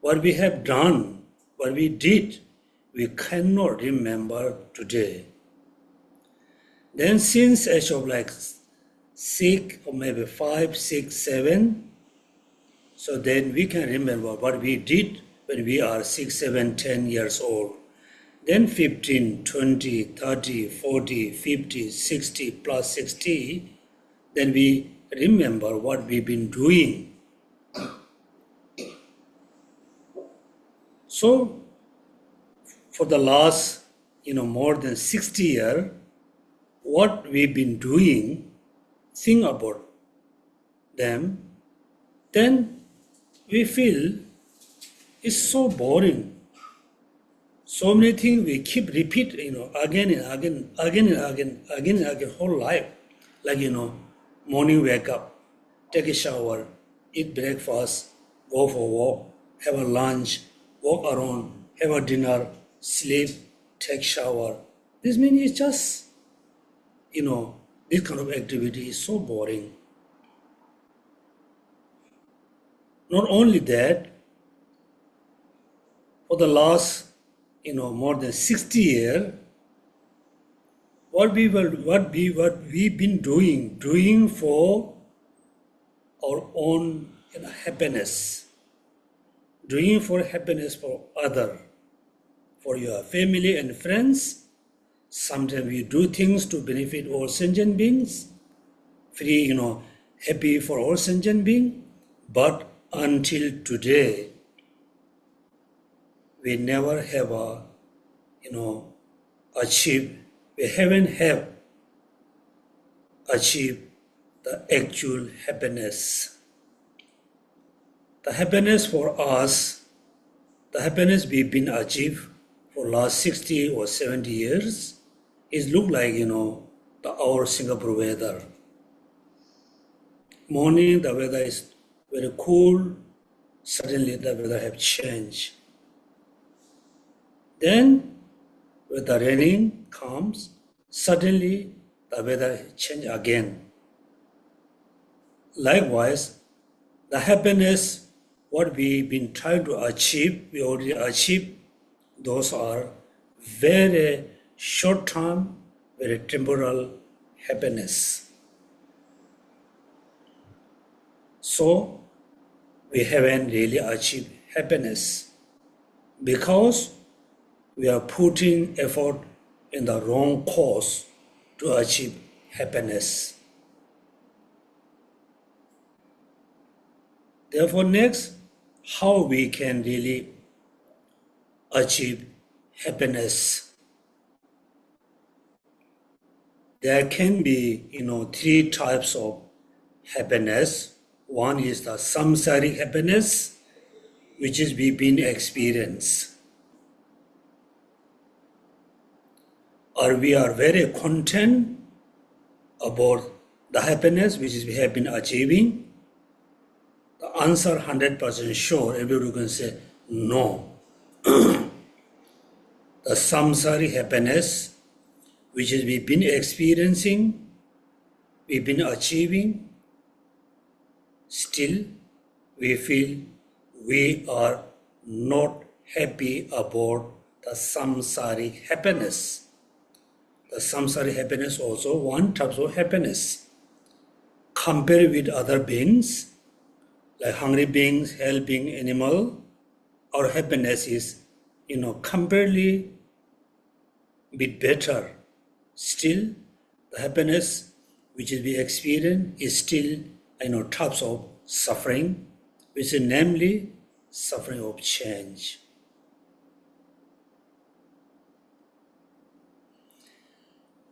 what we have done, what we did, we cannot remember today. Then since age of like 6 or maybe 5, 6, 7, so then we can remember what we did when we are 6, 7, 10 years old. Then 15, 20, 30, 40, 50, 60 plus 60, then we remember what we've been doing. So for the last, more than 60 years, what we've been doing, think about them, then we feel it's so boring. So many things we keep repeat, again and again, whole life. Like, morning wake up, take a shower, eat breakfast, go for a walk, have a lunch, walk around, have a dinner, sleep, take shower. This means it's just, this kind of activity is so boring. Not only that, for the last, more than 60 years, what we've been doing for our own happiness, doing for happiness for other, for your family and friends. Sometimes we do things to benefit all sentient beings, free, happy for all sentient beings. But until today, we never have achieved, we haven't achieved the actual happiness. The happiness for us, the happiness we've been achieved for last 60 or 70 years is look like, our Singapore weather. Morning, the weather is very cool. Suddenly, the weather have changed. Then, when the raining comes, suddenly the weather change again. Likewise, the happiness, what we've been trying to achieve, we already achieved. Those are very short-term, very temporal happiness. So, we haven't really achieved happiness because we are putting effort in the wrong cause to achieve happiness. Therefore, next, how we can really achieve happiness. There can be, 3 types of happiness. One is the samsaric happiness, which is we've been experienced. Or we are very content about the happiness which is we have been achieving. The answer 100% sure, everybody can say no. The samsaric happiness which is we've been experiencing, we've been achieving, still we feel we are not happy about the samsaric happiness. The samsaric happiness also one type of happiness. Compared with other beings, like hungry beings, helping animal, our happiness is, comparatively bit better. Still, the happiness which we experience is still, types of suffering, which is namely suffering of change.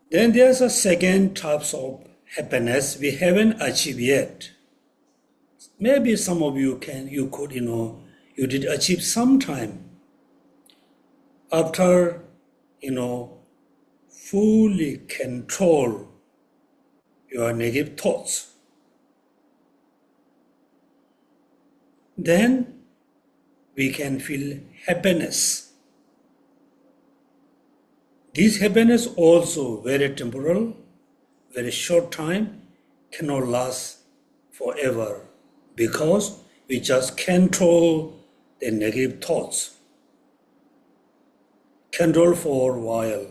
Then there's a second type of happiness we haven't achieved yet. Maybe some of you you did achieve sometime after, fully control your negative thoughts. Then we can feel happiness. This happiness also very temporal, very short time, cannot last forever because we just control the negative thoughts. Control for a while.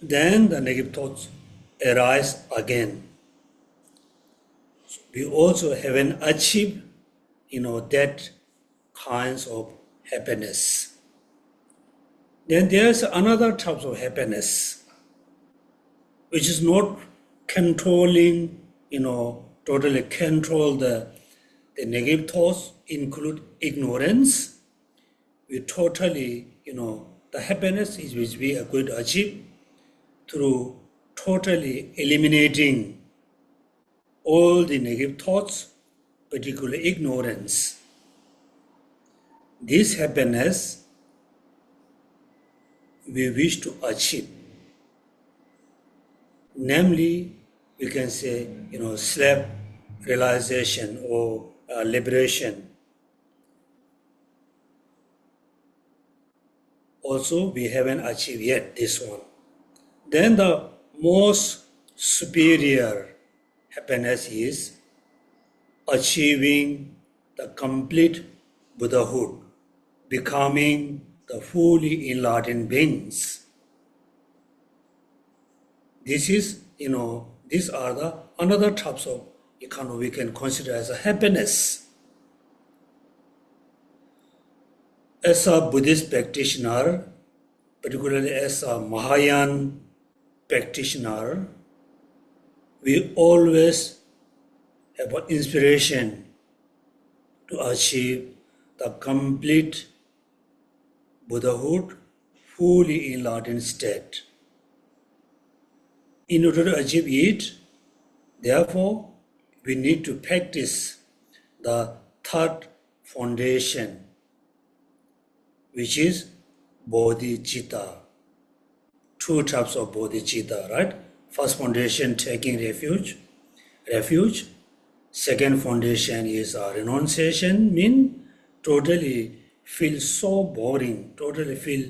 Then the negative thoughts arise again. So we also haven't achieved, that kinds of happiness. Then there's another type of happiness, which is not controlling, totally control the negative thoughts, include ignorance. We totally, the happiness is which we are going to achieve through totally eliminating all the negative thoughts, particularly ignorance. This happiness we wish to achieve. Namely, we can say, self-realization or liberation. Also, we haven't achieved yet this one. Then the most superior happiness is achieving the complete Buddhahood, becoming the fully enlightened beings. This is, these are the another types of we can consider as a happiness. As a Buddhist practitioner, particularly as a Mahayana practitioner, we always have an inspiration to achieve the complete Buddhahood, fully enlightened state. In order to achieve it, therefore, we need to practice the third foundation, which is bodhicitta. Two types of bodhicitta, right? First foundation, taking refuge. Second foundation is renunciation, mean totally feel so boring, totally feel,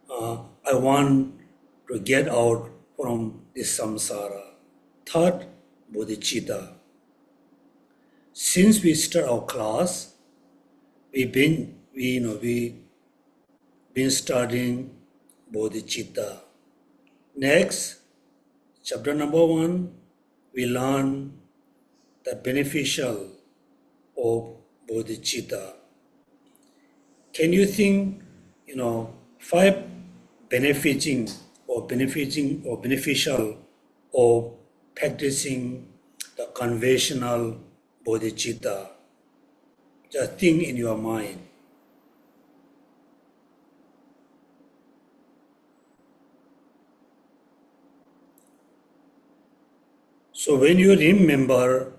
I want to get out from this samsara. Third, bodhicitta. Since we start our class, we've been studying bodhicitta. Next, chapter number 1, we learn the beneficial of bodhicitta. Can you think, 5 beneficial of practicing the conventional bodhicitta? Just think in your mind. So when you remember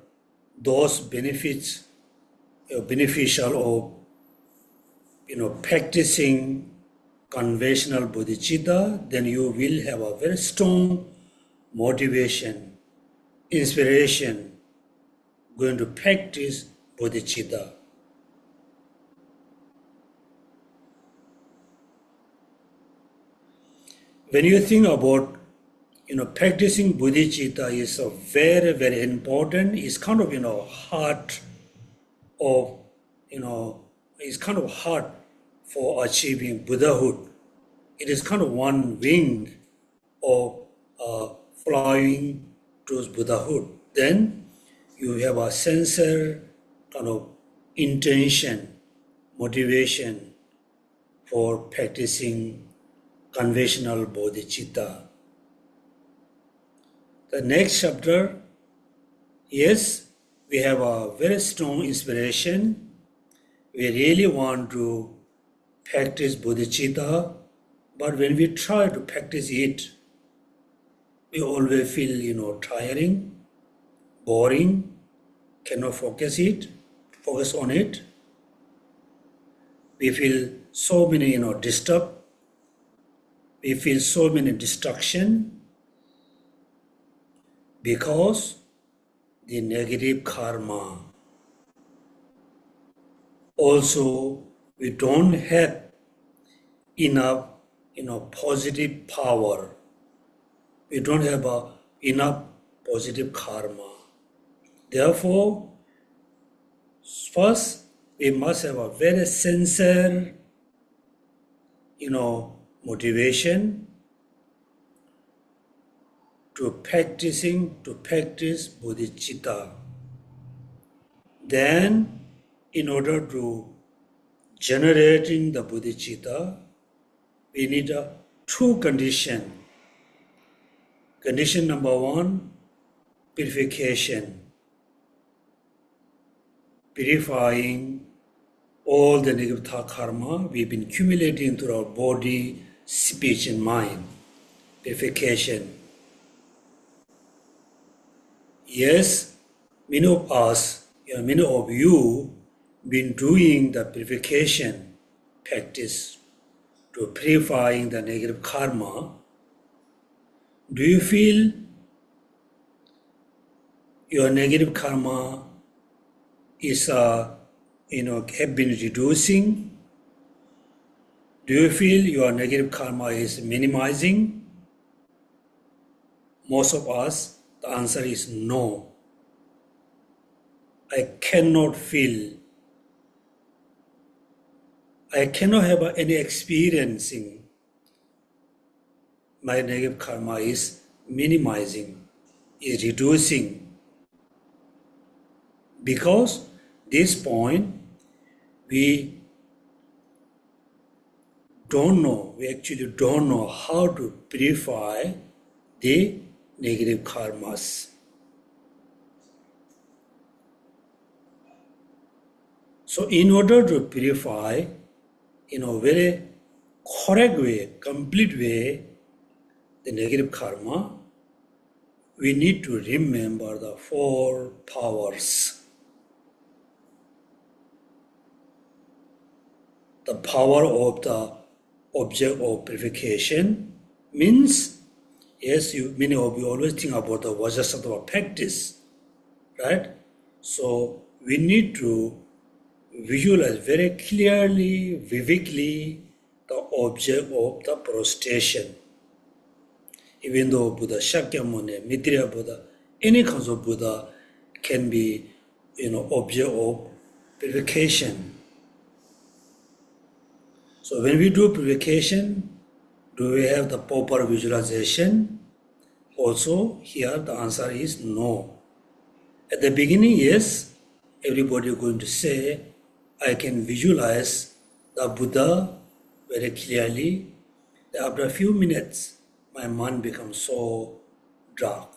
those benefits, beneficial of, practicing conventional bodhicitta, then you will have a very strong motivation, inspiration, going to practice bodhicitta. When you think about, practicing bodhicitta is a very, very important. It's kind of, heart of, it's kind of hard for achieving Buddhahood. It is kind of one wing of flying towards Buddhahood. Then you have a sincere kind of intention, motivation for practicing conventional bodhicitta. The next chapter, yes, we have a very strong inspiration. We really want to practice bodhicitta, but when we try to practice it, we always feel, tiring, boring, cannot focus on it. We feel so many, disturbed. We feel so many distraction because the negative karma. Also, we don't have enough, positive power. We don't have enough positive karma. Therefore, first, we must have a very sincere, motivation to practice bodhicitta. Then, in order to generating the bodhicitta, we need two conditions. Condition number one, purification, purifying all the negative thought karma we've been accumulating through our body, speech, and mind. Purification. Yes, many of us, many of you, been doing the purification practice to purifying the negative karma. Do you feel your negative karma is, have been reducing? Do you feel your negative karma is minimizing? Most of us, the answer is no. I cannot feel. I cannot have any experiencing. My negative karma is minimizing, is reducing. Because this point, we actually don't know how to purify the negative karmas. So in order to purify in a very correct way, complete way, the negative karma, we need to remember the four powers. The power of the object of purification means, yes, many of you always think about the Bodhisattva practice, right? So we need to visualize very clearly, vividly, the object of the prostration. Even though Buddha Shakyamuni, Maitreya Buddha, any kinds of Buddha can be, object of purification. So when we do purification, do we have the proper visualization? Also, here the answer is no. At the beginning, yes, everybody is going to say, I can visualize the Buddha very clearly. After a few minutes, my mind becomes so dark.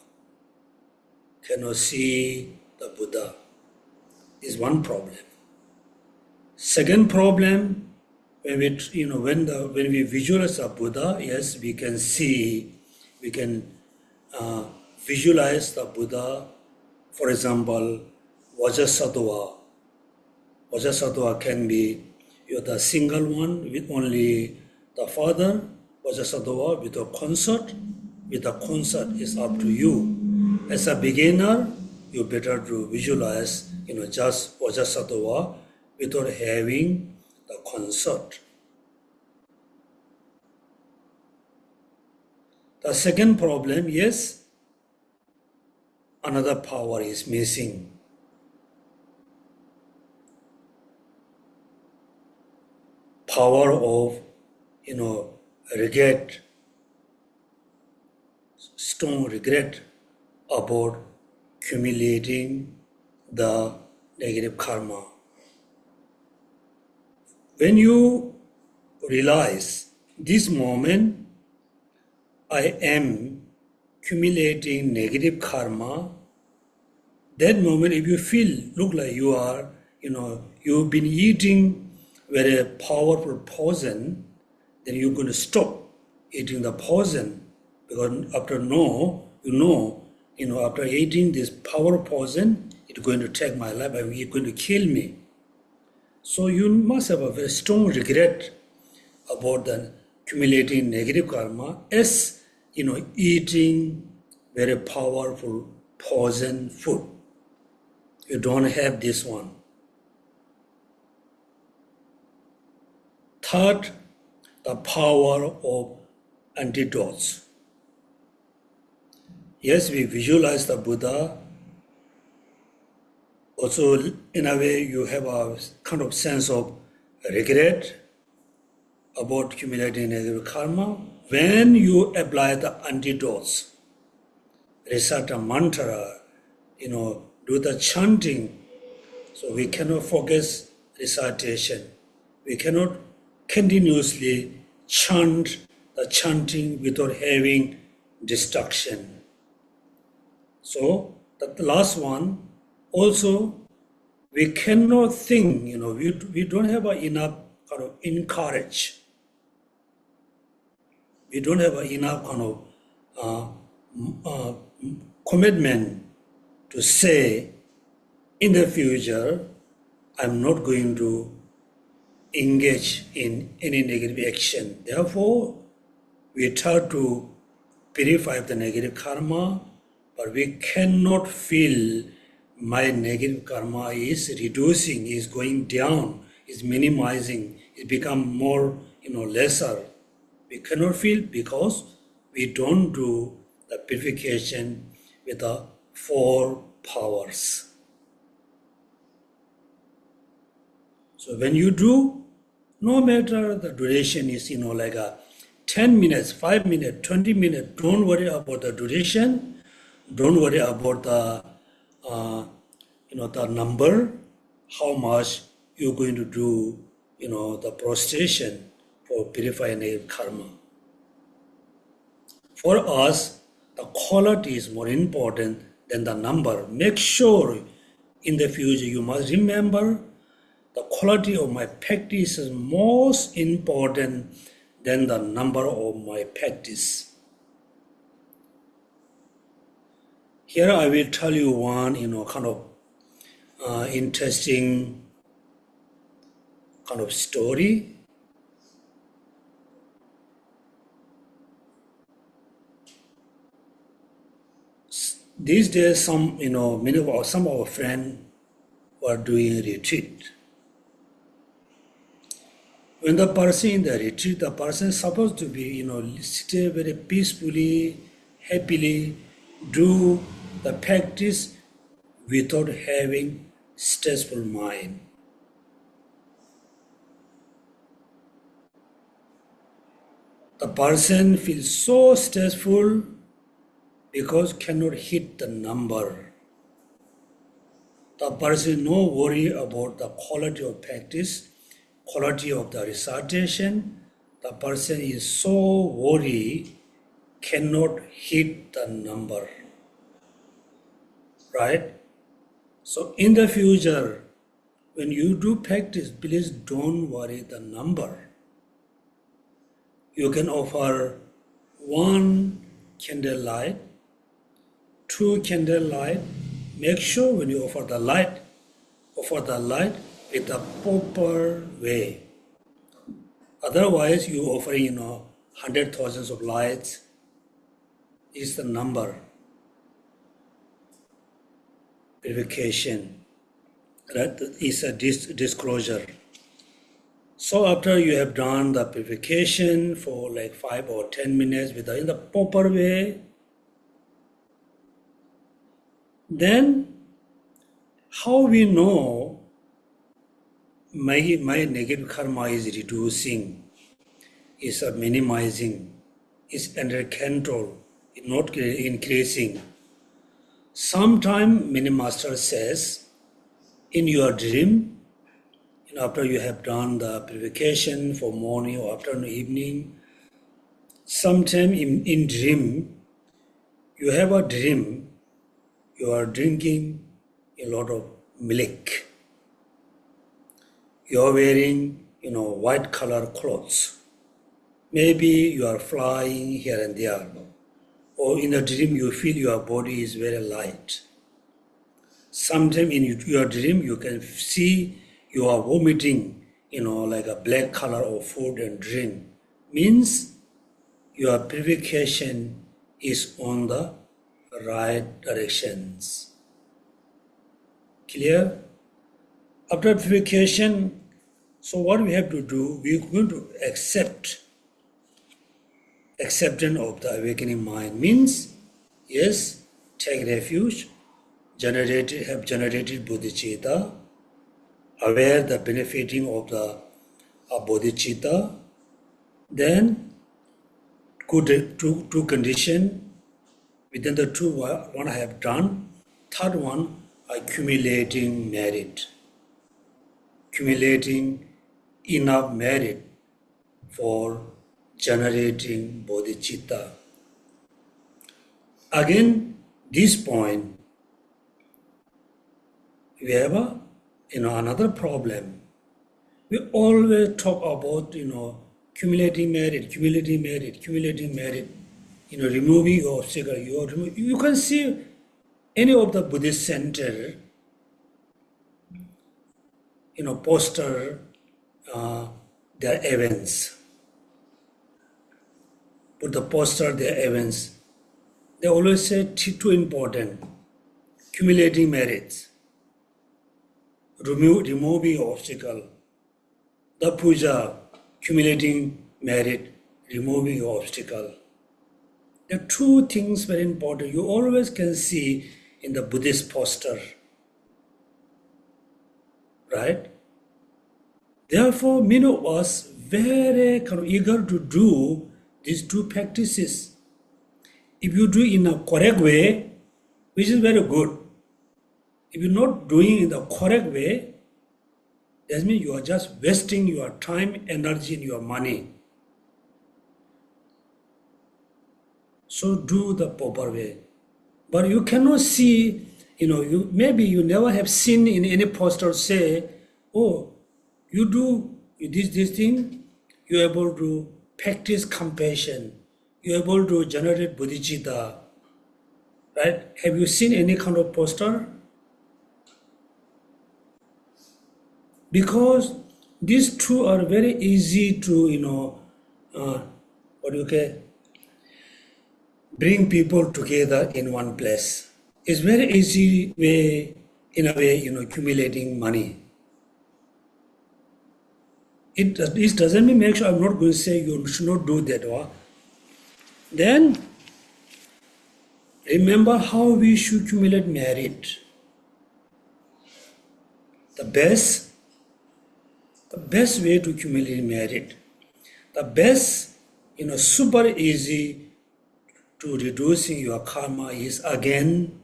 Cannot see the Buddha. Is one problem. Second problem, when we visualize the Buddha, yes, we can see, we can visualize the Buddha. For example, Vajrasattva. Vajrasattva can be the single one with only the father. Vajrasattva with a consort. With a consort is up to you. As a beginner, you better to visualize, just Vajrasattva without having the consort. The second problem, yes, another power is missing. Power of, regret, strong regret about accumulating the negative karma. When you realize this moment, I am accumulating negative karma, that moment if you feel, look like you are, you've been eating very powerful poison, then you're going to stop eating the poison. Because after after eating this powerful poison, it's going to take my life and it's going to kill me. So you must have a very strong regret about the accumulating negative karma as, eating very powerful poison food. You don't have this one. Third, the power of antidotes. Yes, we visualize the Buddha Also, in a way, you have a kind of sense of regret about accumulating negative karma. When you apply the antidotes, recite a mantra, do the chanting, so we cannot focus recitation. We cannot continuously chant the chanting without having distraction. So the last one, also we cannot think, we don't have enough kind of encourage. We don't have enough kind of commitment to say in the future, I'm not going to engage in any negative action. Therefore, we try to purify the negative karma, but we cannot feel my negative karma is reducing, is going down, is minimizing, it become more, lesser. We cannot feel because we don't do the purification with the 4 powers. So when you do, no matter the duration is, like 10 minutes, 5 minutes, 20 minutes, don't worry about the duration. Don't worry about the, the number, how much you're going to do, the prostration for purifying negative karma. For us, the quality is more important than the number. Make sure in the future you must remember the quality of my practice is most important than the number of my practice. Here I will tell you one, kind of interesting kind of story. These days, some of our friends were doing a retreat. When the person in the retreat, the person is supposed to be, stay very peacefully, happily, do the practice without having stressful mind. The person feels so stressful because cannot hit the number. The person no worry about the quality of practice, quality of the recitation. The person is so worried, cannot hit the number. Right? So in the future, when you do practice, please don't worry the number. You can offer 1 candle light, 2 candle light. Make sure when you offer the light with a proper way. Otherwise, you offering, 100,000 of lights is the number. Purification, right? Is a disclosure. So after you have done the purification for like 5 or 10 minutes in the proper way, then how we know my negative karma is reducing, is minimizing, is under control, is not increasing. Sometime many master says, in your dream, after you have done the purification for morning or afternoon, evening, sometime in dream, you have a dream, you are drinking a lot of milk. You are wearing, white color clothes. Maybe you are flying here and there. Or in a dream, you feel your body is very light. Sometimes in your dream, you can see you are vomiting, like a black color of food and drink. Means your purification is on the right directions. Clear? After purification, so what we have to do, we are going to acceptance of the awakening mind. Means, yes, take refuge, have generated bodhicitta, aware the benefiting of the bodhicitta, then two condition. Within the two, one I have done. Third one, accumulating merit. Accumulating enough merit for generating bodhicitta. Again, this point, we have another problem. We always talk about accumulating merit, removing obstacle. You can see any of the Buddhist center, poster their events. Put the poster their events. They always say two important: accumulating merits, removing obstacle. The puja, accumulating merit, removing obstacle. The two things very important. You always can see in the Buddhist poster, right? Therefore, many of us very eager to do these two practices. If you do in a correct way, which is very good. If you're not doing in the correct way, that means you are just wasting your time, energy, and your money. So do the proper way. But you cannot see, maybe you never have seen in any poster say, oh, you do this thing, you're able to practice compassion, you're able to generate bodhicitta, right? Have you seen any kind of poster? Because these two are very easy to, bring people together in one place. It's very easy way, in a way, accumulating money. It doesn't mean make sure I'm not going to say you should not do that. Then remember how we should accumulate merit. The best way to accumulate merit, the best, super easy to reducing your karma is again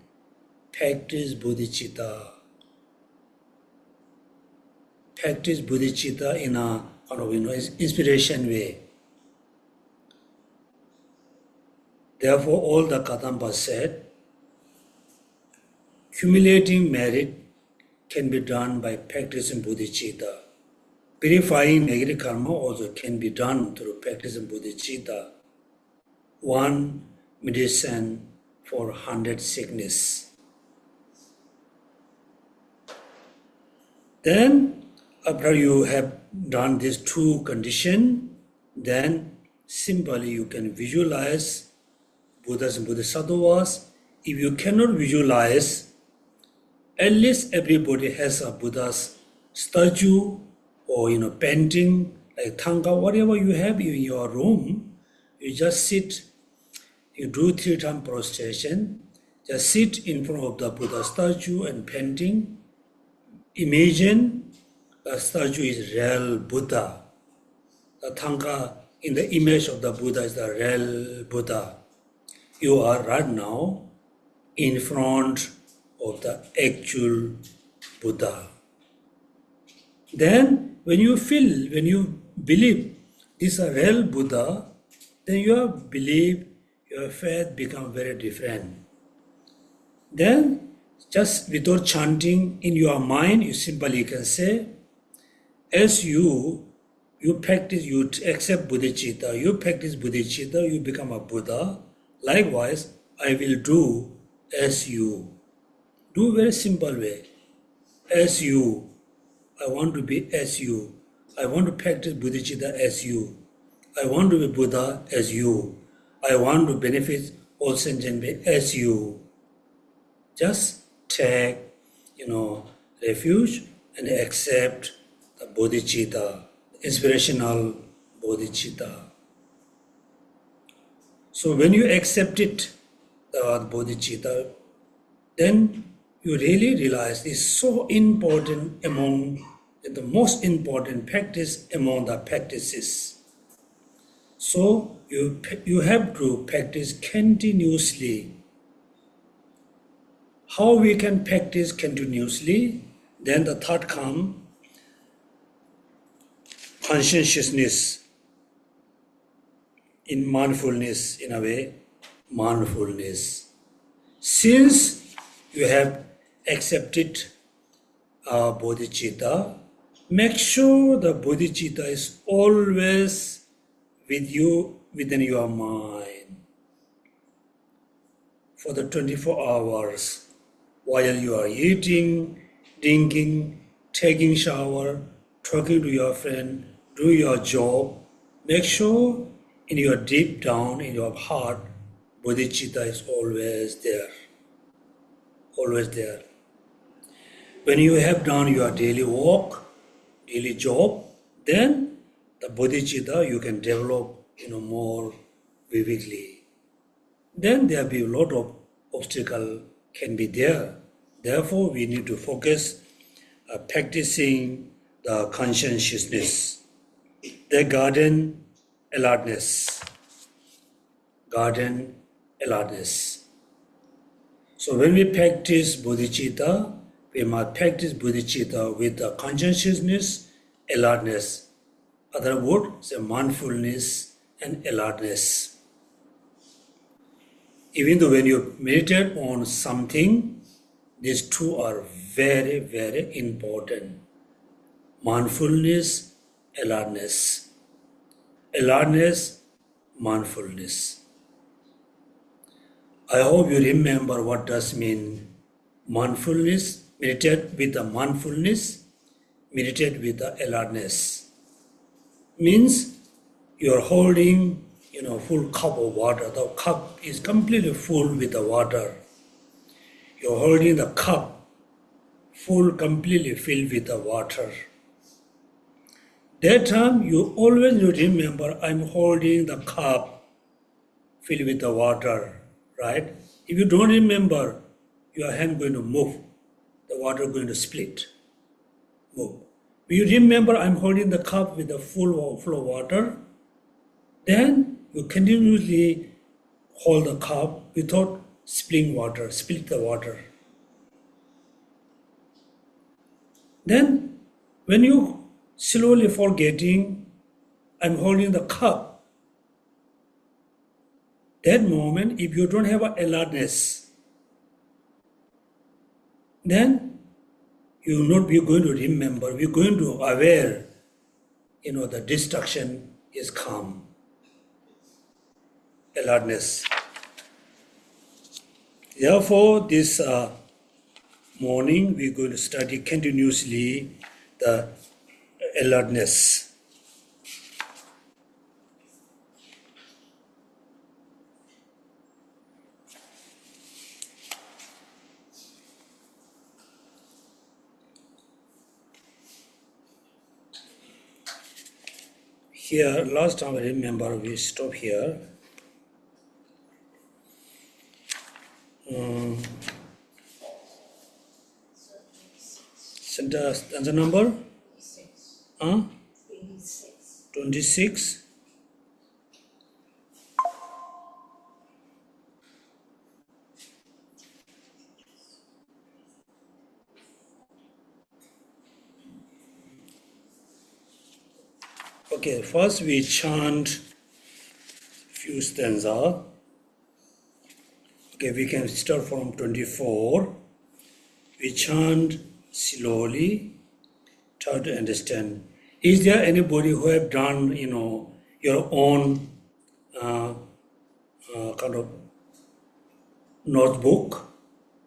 practice bodhicitta. Practice bodhicitta in a inspiration way. Therefore, all the Kadampas said, accumulating merit can be done by practicing bodhicitta. Purifying negative karma also can be done through practicing bodhicitta. One medicine for 100 sickness. Then, after you have done these two conditions, then simply you can visualize Buddhas and Bodhisattvas. If you cannot visualize, at least everybody has a Buddha's statue or painting like Thangka, whatever you have in your room. You just sit, you do 3 times prostration, just sit in front of the Buddha statue and painting. Imagine the statue is real Buddha. The Thangka in the image of the Buddha is the real Buddha. You are right now in front of the actual Buddha. Then when you believe this is a real Buddha, then your belief, your faith become very different. Then just without chanting in your mind, you simply can say, as you practice, you accept bodhicitta, you practice bodhicitta, you become a Buddha. Likewise, I will do as you. Do very simple way. As you. I want to be as you. I want to practice bodhicitta as you. I want to be Buddha as you. I want to benefit all sentient beings as you. Just take, refuge and accept the bodhicitta, inspirational bodhicitta. So when you accept it, the bodhicitta, then you really realize is so important among the most important practice among the practices. So you have to practice continuously. How we can practice continuously? Then the third come, conscientiousness in mindfulness, in a way, mindfulness. Since you have accepted bodhicitta, make sure the bodhicitta is always with you, within your mind, for the 24 hours, while you are eating, drinking, taking shower, talking to your friend, do your job. Make sure in your deep down, in your heart, bodhicitta is always there. Always there. When you have done your daily work, daily job, then the bodhicitta you can develop more vividly. Then there will be a lot of obstacle can be there. Therefore, we need to focus practicing the conscientiousness, the garden alertness. Garden alertness. So when we practice bodhicitta, we must practice bodhicitta with the conscientiousness, alertness. Other word, say mindfulness and alertness. Even though when you meditate on something, these two are very, very important. Mindfulness, alertness. Alertness, mindfulness. I hope you remember what does mean mindfulness. Meditate with the mindfulness, meditate with the alertness. Means you are holding full cup of water. The cup is completely full with the water. You are holding the cup full, completely filled with the water. That time you always remember, I'm holding the cup filled with the water, right? If you don't remember, your hand going to move, the water going to split, move. If you remember, I'm holding the cup with the full of water, then you continuously hold the cup without split the water. Then, when you slowly forgetting, I'm holding the cup, that moment, if you don't have an alertness, then you will not be going to remember, we're going to aware, the destruction is come. Alertness. Therefore, this morning we're going to study continuously the alertness. Here, last time I remember we stopped here. Answer number? 26. Okay, first we chant few stanza. Okay, we can start from 24. We chant slowly, try to understand. Is there anybody who have done, your own kind of notebook?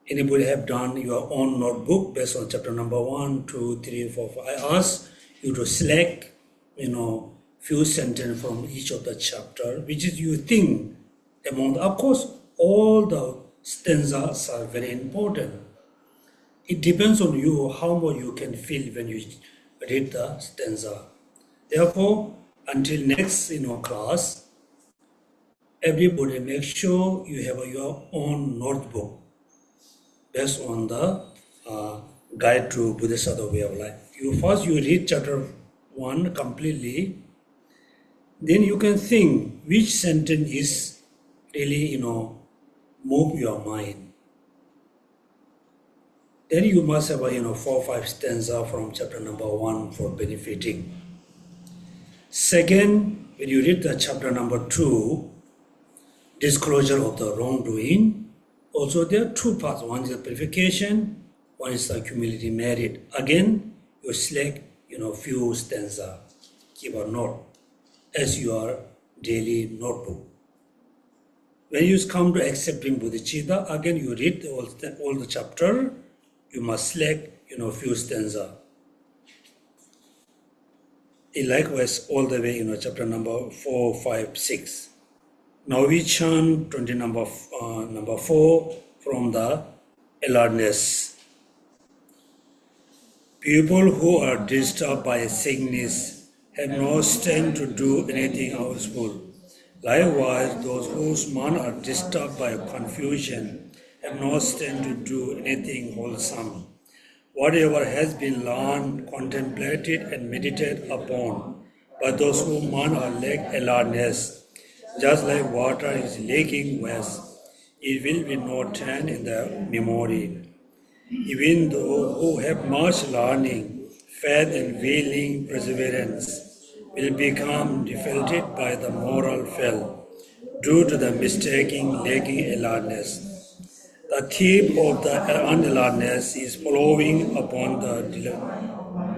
Anybody have done your own notebook based on chapter number 1, 2, 3, 4, 5? I ask you to select, few sentences from each of the chapter, which is you think among. Of course, all the stanzas are very important. It depends on you how much you can feel when you read the stanza. Therefore, until next class, everybody make sure you have your own notebook based on the guide to Bodhisattva Way of Life. First you read chapter 1 completely, then you can think which sentence is really, move your mind. Then you must have 4 or 5 stanza from chapter number 1 for benefiting. Second, when you read the chapter number 2, disclosure of the wrongdoing, also there are 2 parts. One is the purification, one is the humility merit. Again, you select few stanza, keep a note as your daily notebook. When you come to accepting bodhicitta, again you read all the chapter, you must select few stanza. Likewise, all the way, chapter number 4, 5, 6. Now we chant 20 number 4 from the alertness. People who are disturbed by sickness have no strength to do anything useful. Likewise, those whose mind are disturbed by confusion have no strength to do anything wholesome. Whatever has been learned, contemplated, and meditated upon by those whose mind are lack alertness, just like water is lacking west, it will be not turned in the memory. Even those who have much learning, faith, and willing perseverance will become defeated by the moral fail due to the mistaking lacking alertness. The thief of the unalertness is following upon the dilemma.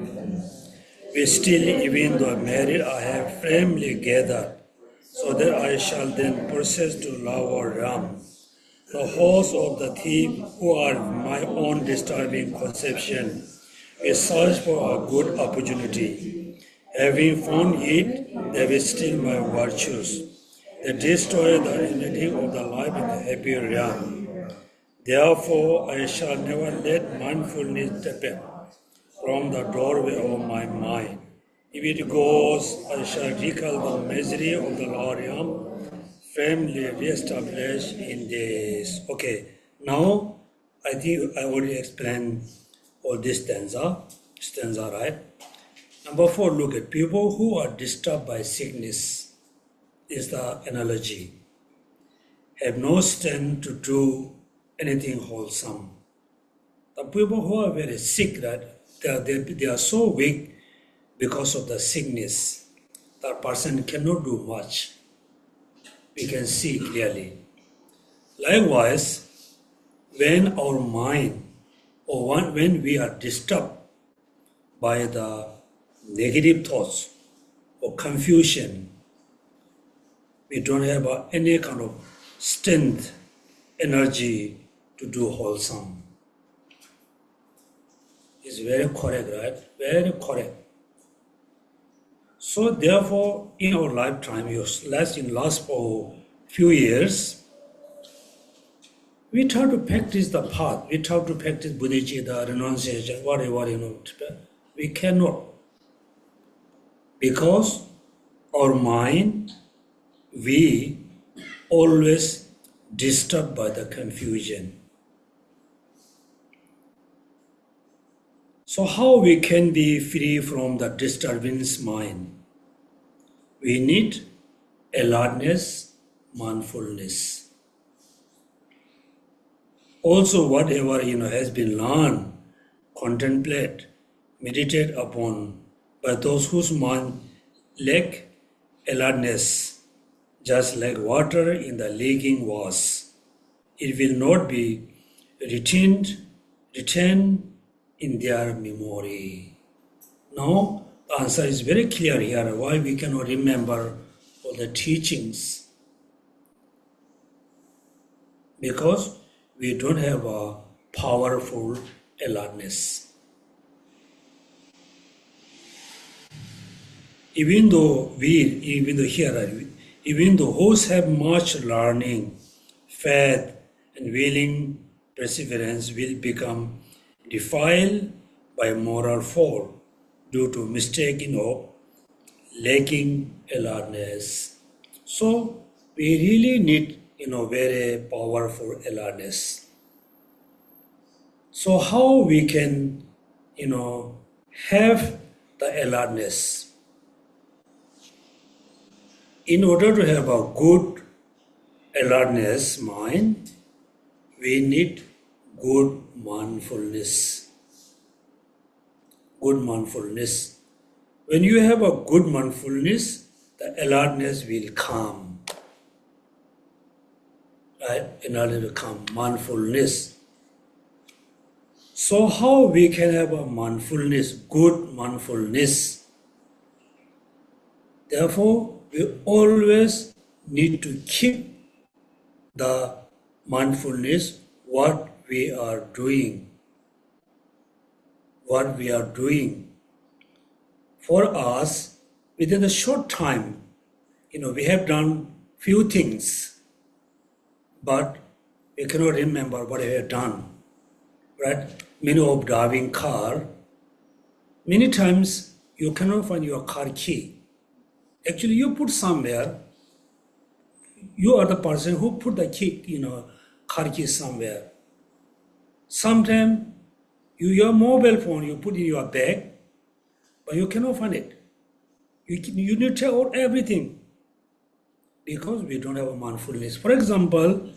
We still, even though married, I have firmly gathered, so that I shall then proceed to lower realm. The host of the thief, who are my own disturbing conception, will search for a good opportunity. Having found it, they will steal my virtues. They destroy the ending of the life in the happy realm. Therefore, I shall never let mindfulness depart from the doorway of my mind. If it goes, I shall recall the misery of the lower realm, firmly re-established in this. Okay, now I think I already explained all this stanza, right? Number 4, look at people who are disturbed by sickness is the analogy. Have no strength to do anything wholesome. The people who are very sick, right? They are so weak because of the sickness. The person cannot do much. We can see clearly. Likewise, when our mind or when we are disturbed by the negative thoughts or confusion, we don't have any kind of strength, energy to do wholesome. It's very correct, right? Very correct. So therefore, in our lifetime, in last for few years, we try to practice the path. We try to practice bodhicitta, renunciation, whatever, we cannot. Because our mind, we always disturbed by the confusion. So how we can be free from the disturbance mind? We need alertness, mindfulness. Also whatever has been learned, contemplate, meditate upon by those whose mind lack alertness, just like water in the leaking vase. It will not be retained in their memory. Now, the answer is very clear here, why we cannot remember all the teachings. Because we don't have a powerful alertness. Even though those have much learning, faith, and willing perseverance will become defiled by moral fault due to mistaking of lacking alertness. So we really need very powerful alertness. So how we can, have the alertness? In order to have a good alertness mind, we need good mindfulness. Good mindfulness. When you have a good mindfulness, the alertness will come. Right? Alertness will come. Mindfulness. So how we can have a mindfulness, good mindfulness? Therefore, we always need to keep the mindfulness, what we are doing. What we are doing. For us, within a short time, we have done few things, but we cannot remember what we have done. Right? Many of driving car, many times you cannot find your car key. Actually, you put somewhere, you are the person who put the key, car key somewhere. Sometimes your mobile phone, you put in your bag, but you cannot find it. You need to check out everything because we don't have a mindfulness. For example,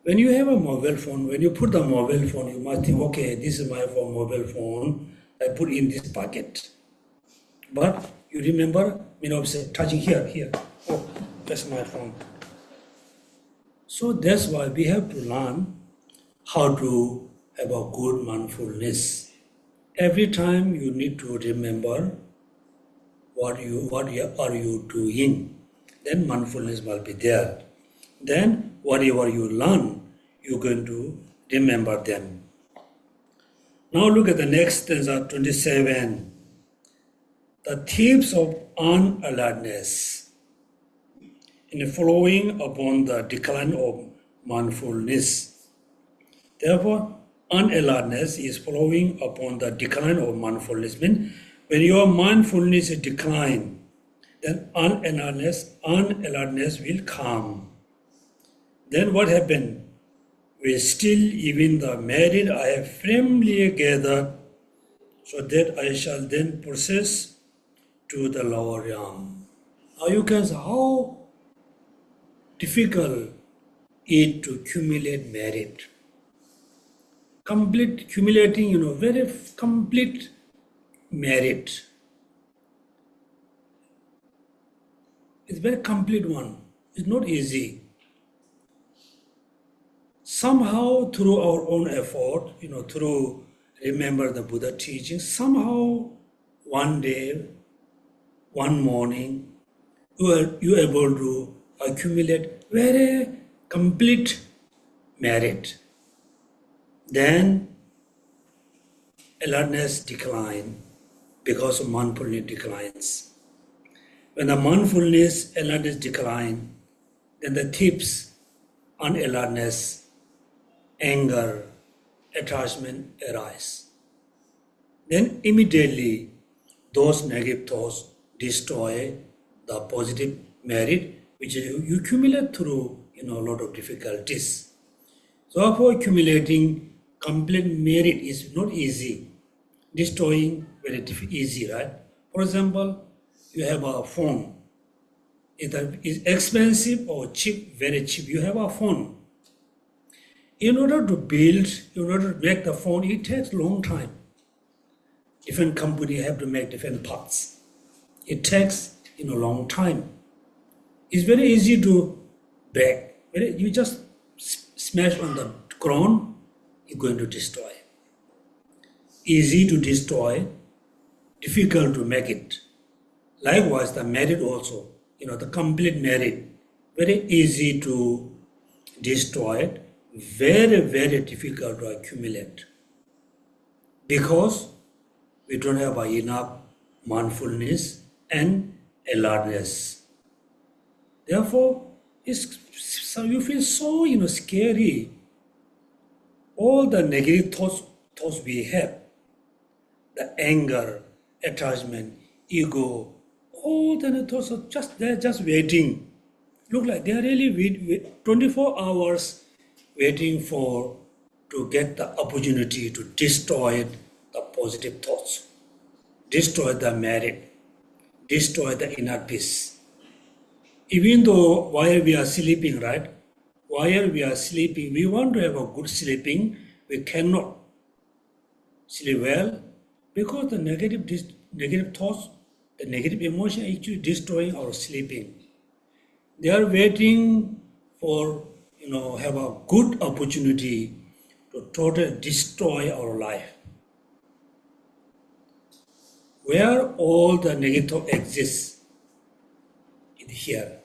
when you have a mobile phone, when you put the mobile phone, you must think, okay, this is my mobile phone, I put in this pocket. But you remember, touching here. Oh, that's my phone. So that's why we have to learn how to have a good mindfulness. Every time you need to remember what are you doing. Then mindfulness will be there. Then whatever you learn, you're going to remember them. Now look at the next stanza, 27. The thieves of unalertness. In following upon the decline of mindfulness. Therefore, unalertness is following upon the decline of mindfulness. Means when your mindfulness is decline, then unalertness will come. Then what happened? We still, even the merit I have firmly gathered, so that I shall then process to the lower realm. Now you can see how difficult it is to accumulate merit. Accumulating, very complete merit. It's a very complete one. It's not easy. Somehow through our own effort, through remember the Buddha teaching, somehow one day, one morning, you are able to accumulate very complete merit. Then alertness decline because of mindfulness declines. When the mindfulness, alertness decline, then the tips on alertness, anger, attachment arise. Then immediately those negative thoughts destroy the positive merit which you accumulate through a lot of difficulties. So for accumulating complete merit is not easy. Destroying very easy, right? For example, you have a phone. It is expensive or cheap, very cheap. You have a phone. In order to build, in order to make the phone, it takes a long time. Different companies have to make different parts. It takes a long time. It's very easy to break. You just smash on the ground, you're going to destroy. Easy to destroy, difficult to make it. Likewise, the merit also, the complete merit, very easy to destroy, very, very difficult to accumulate. Because we don't have enough mindfulness and alertness. Therefore, you feel so scary. All the negative thoughts we have, the anger, attachment, ego, all the thoughts are they're just waiting. Look like they're really 24 hours waiting for to get the opportunity to destroy the positive thoughts, destroy the merit, destroy the inner peace. Even though while we are sleeping, right? While we are sleeping, we want to have a good sleeping, we cannot sleep well because the negative thoughts, the negative emotion actually destroying our sleeping. They are waiting for, have a good opportunity to totally destroy our life. Where all the negative thought exists is here.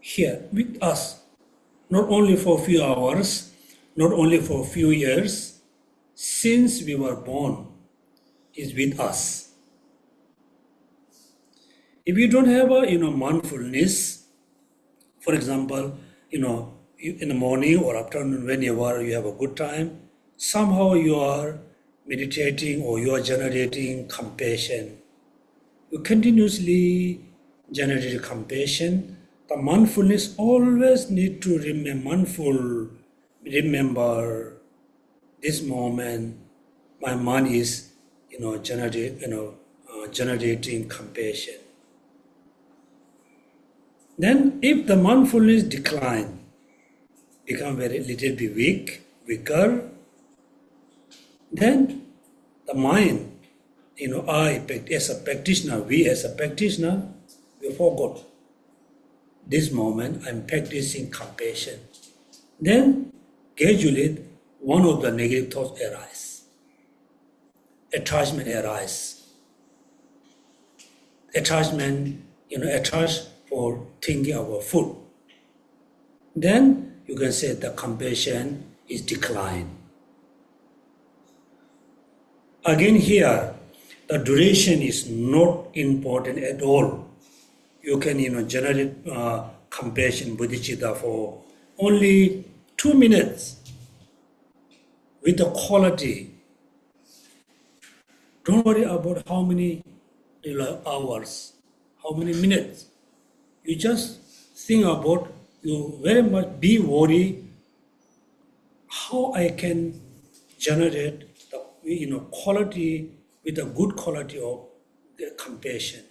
Here with us. Not only for a few hours, not only for a few years, since we were born, is with us. If you don't have a mindfulness, for example, in the morning or afternoon, whenever you have a good time, somehow you are meditating or you are generating compassion. You continuously generate compassion. The mindfulness always need to remain mindful. Remember this moment. My mind is, generating compassion. Then, if the mindfulness decline, become very little bit weaker, then the mind, as a practitioner, we forgot. This moment, I'm practicing compassion. Then, gradually, one of the negative thoughts arise. Attachment arise. Attachment, attached for thinking about food. Then, you can say the compassion is declined. Again here, the duration is not important at all. You can, generate compassion, bodhicitta for only 2 minutes with the quality. Don't worry about how many hours, how many minutes. You just think about, you very much be worried how I can generate the quality with a good quality of the compassion.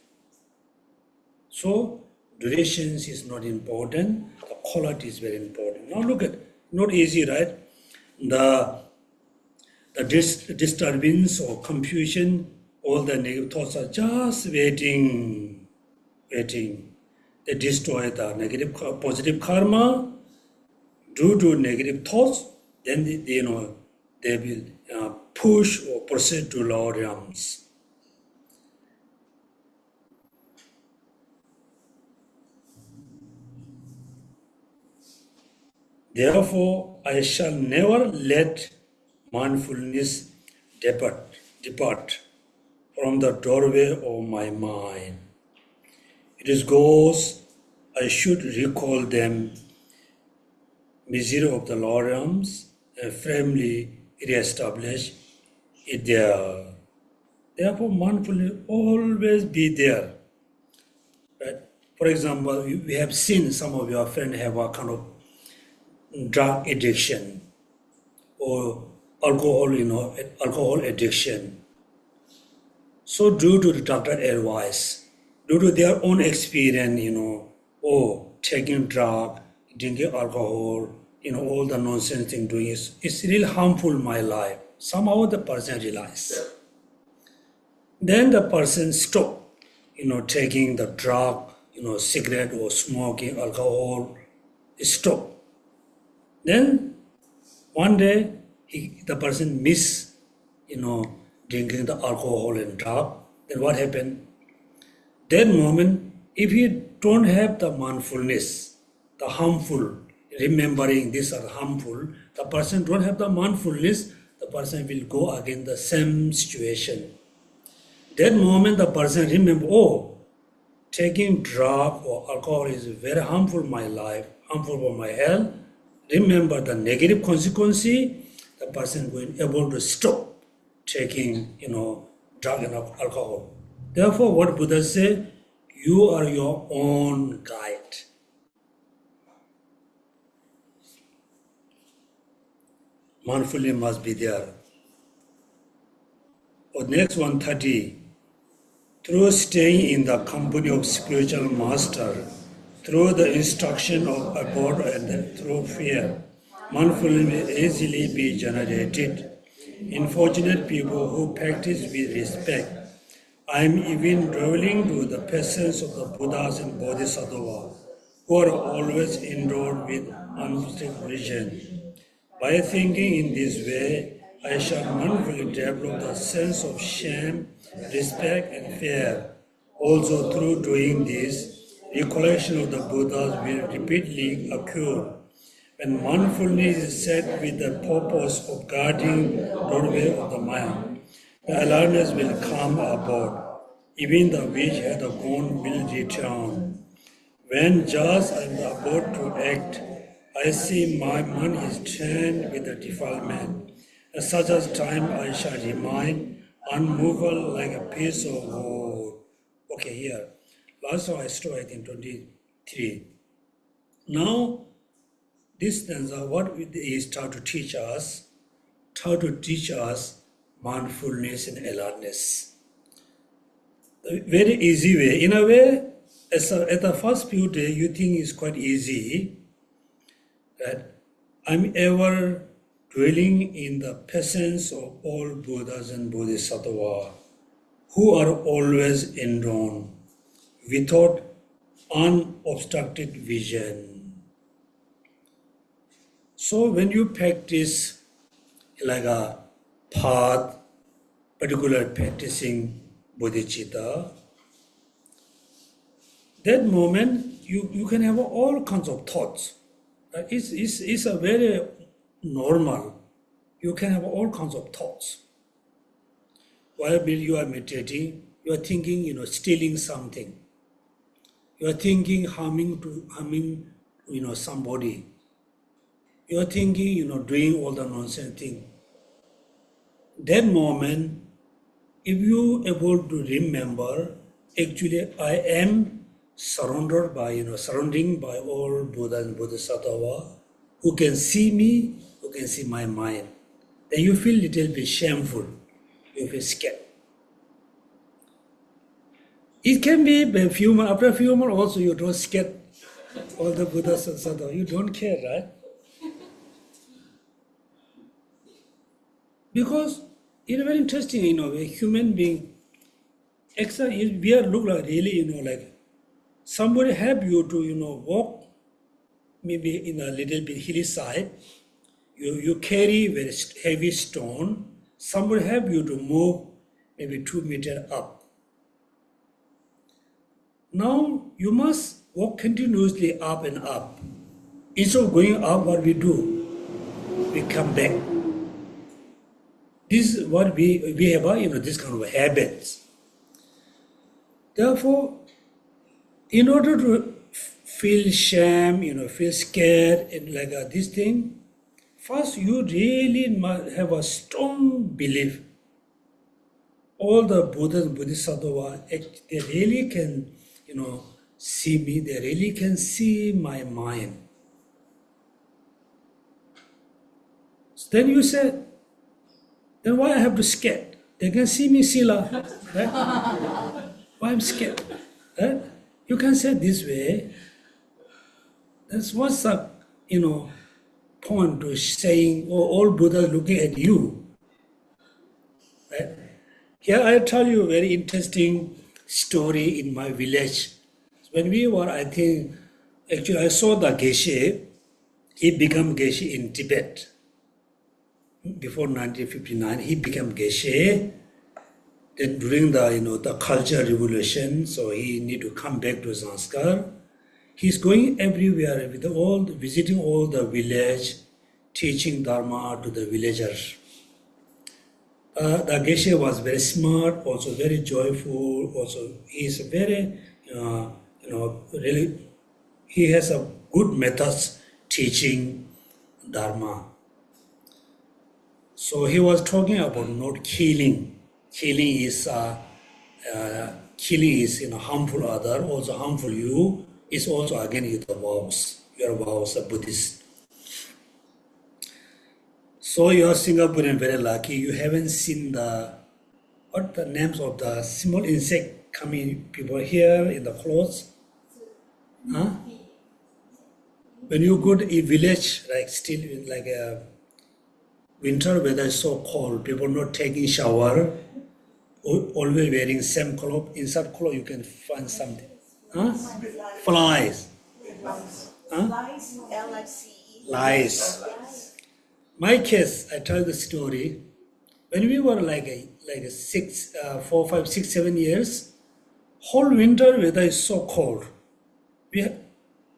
So durations is not important, the quality is very important. Now look at, not easy, right? The disturbance or confusion, all the negative thoughts are just waiting. They destroy the negative, positive karma due to negative thoughts. Then they will push or proceed to lower realms. Therefore, I shall never let mindfulness depart from the doorway of my mind. It is goes, I should recall them, misery of the lower realms, and firmly re-establish it there. Therefore, mindfulness always be there. Right? For example, we have seen some of your friends have a kind of drug addiction or alcohol addiction. So due to the doctor advice, due to their own experience, taking drug, drinking alcohol, all the nonsense thing doing it's really harmful in my life. Somehow the person realizes. Then the person stop, taking the drug, cigarette or smoking, alcohol, stop. Then one day the person miss, drinking the alcohol and drug. Then what happened? That moment, if you don't have the mindfulness, the harmful, remembering these are harmful, the person don't have the mindfulness, the person will go again the same situation. That moment the person remember, taking drug or alcohol is very harmful in my life, harmful for my health. Remember the negative consequence, the person will be able to stop taking, drug and alcohol. Therefore, what Buddha said, you are your own guide. mindfulness must be there. Or next 130, through staying in the company of spiritual master, through the instruction of a God and through fear, mindfulness may easily be generated. Unfortunate people who practice with respect. I am even dwelling to the presence of the Buddhas and Bodhisattva, who are always endowed with unmistakable vision. By thinking in this way, I shall mindfully develop the sense of shame, respect, and fear. Also, through doing this, recollection of the Buddhas will repeatedly occur. When mindfulness is set with the purpose of guarding the doorway of the mind, the awareness will come about. Even the which had gone will return. When just I am about to act, I see my mind is trained with the defilement. At such a time I shall remain unmovable like a piece of wood. Okay, here. Last time I stopped in 23. Now, this stanza, what is trying to teach us? Try to teach us mindfulness and alertness. A very easy way. In a way, at the first few days, you think it's quite easy. That I'm ever dwelling in the presence of all Buddhas and Bodhisattvas who are always enthroned without unobstructed vision. So when you practice like a path, particular practicing bodhicitta, that moment you can have all kinds of thoughts. It's a very normal. You can have all kinds of thoughts. While you are meditating, you are thinking, stealing something. You are thinking harming, somebody. You are thinking, doing all the nonsense thing. That moment, if you are able to remember, actually I am surrounded by, surrounding by all Buddha and Bodhisattva who can see me, who can see my mind. Then you feel a little bit shameful, you feel scared. It can be after a few months also you don't scared all the Buddhas and Sattva. You don't care, right? Because it's very interesting, a human being, we are look like really, like somebody help you to, walk maybe in a little bit hilly side. You carry very heavy stone. Somebody help you to move maybe 2 meters up. Now you must walk continuously up and up. Instead of going up, what we do? We come back. This is what we have, this kind of habits. Therefore, in order to feel shame, feel scared, and like this thing, first you really must have a strong belief. All the Buddhas and Bodhisattvas, they really can, see me. They really can see my mind. So then you say, then why I have to scared? They can see me, Sila, right? Why I'm scared? Right? You can say this way. That's what's the, point to saying, oh, all Buddhas looking at you. Right? Here I tell you a very interesting story in my village. When we were, actually I saw the Geshe. He became Geshe in Tibet. Before 1959, he became Geshe. Then during the cultural revolution, so he need to come back to Zanskar. He's going everywhere visiting all the village, teaching Dharma to the villagers. The Geshe was very smart, also very joyful. Also, he's very, really, he has a good methods teaching Dharma. So he was talking about not killing. Killing is harmful other, also harmful you. Is also again the vows. Your vows are Buddhist. So you are Singaporean, very lucky. You haven't seen what the names of the small insect coming people here in the clothes. Huh? When you go to a village, like still in like a winter weather is so cold, people not taking shower, always wearing same clothes. Inside clothes you can find something. Huh? Flies. Huh? Lice. Lice. My case, I tell the story. When we were like 4, 5, 6, 7 years, whole winter weather is so cold.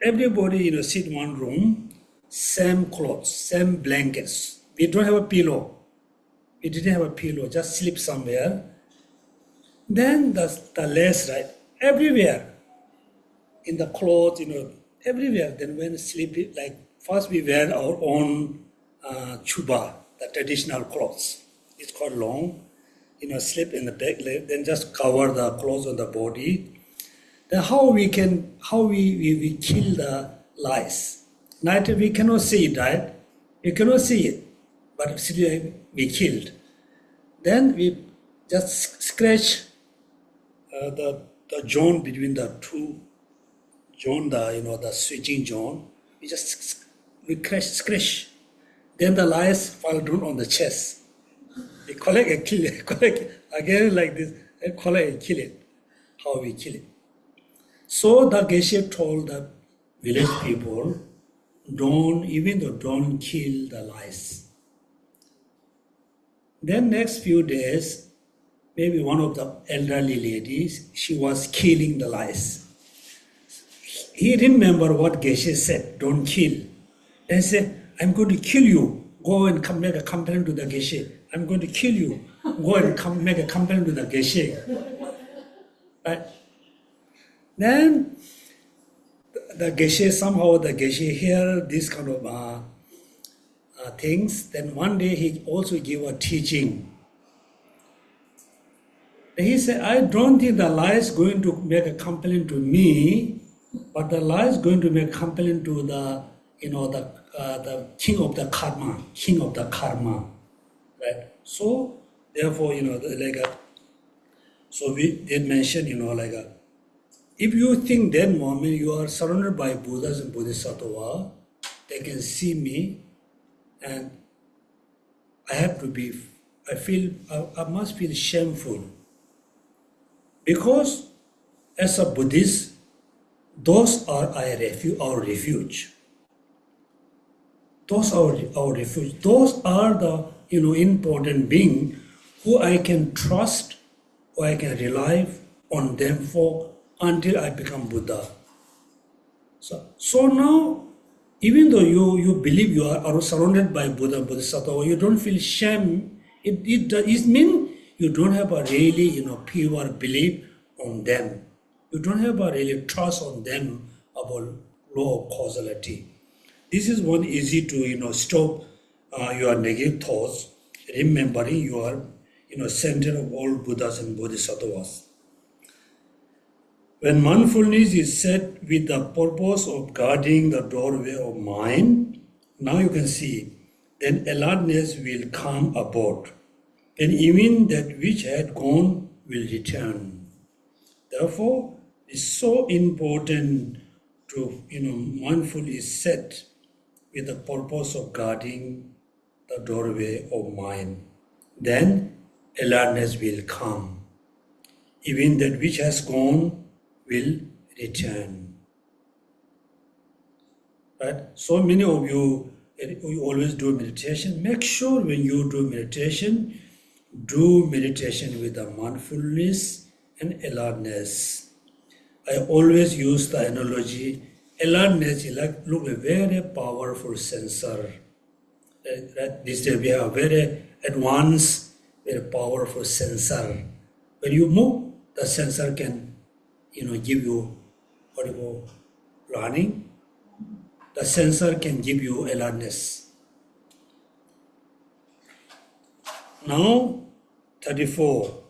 Everybody sit in one room, same clothes, same blankets. We don't have a pillow. We didn't have a pillow, just sleep somewhere. Then the lace, right? Everywhere. In the clothes, everywhere. Then when sleep, like first we wear our own chuba, the traditional clothes. It's called long. Sleep in the back, then just cover the clothes on the body. Then how we kill the lice. Night we cannot see it, right? We cannot see it, but still we killed. Then we just scratch the zone between the two zone, the switching zone. We just scratch. Then the lice fall down on the chest. We collect and kill it. Collect again like this. And collect and kill it. How we kill it. So the Geshe told the village people, don't kill the lice. Then next few days, maybe one of the elderly ladies, she was killing the lice. He remember what Geshe said, don't kill. Then he said, I'm going to kill you. Go and make a complaint to the Geshe. I'm going to kill you. Go and make a complaint to the Geshe. Right? Then the Geshe hear this kind of things. Then one day he also gave a teaching. He said, I don't think the lice is going to make a complaint to me, but the lice is going to make a complaint to the king of the karma, right? So therefore, so we did mention, if you think that moment you are surrounded by Buddhas and Bodhisattva, they can see me, and I must feel shameful. Because as a Buddhist, those are our refuge. Those are our refuge. Those are the important beings who I can trust, or I can rely on them for until I become Buddha. So now, even though you believe you are surrounded by Buddha and Bodhisattva, you don't feel shame. It means you don't have a really pure belief on them. You don't have a really trust on them about law of causality. This is one easy to stop your negative thoughts, remembering you are center of all Buddhas and Bodhisattvas. When mindfulness is set with the purpose of guarding the doorway of mind, now you can see, then alertness will come about, and even that which had gone will return. Therefore, it's so important to mindful is set with the purpose of guarding the doorway of mind. Then alertness will come. Even that which has gone will return. Right? So many of you always do meditation. Make sure when you do meditation with the mindfulness and alertness. I always use the analogy, alertness is like a very powerful sensor. Right? These days we have very advanced, very powerful sensor. When you move, the sensor can give you learning. The sensor can give you alertness. Now, 34.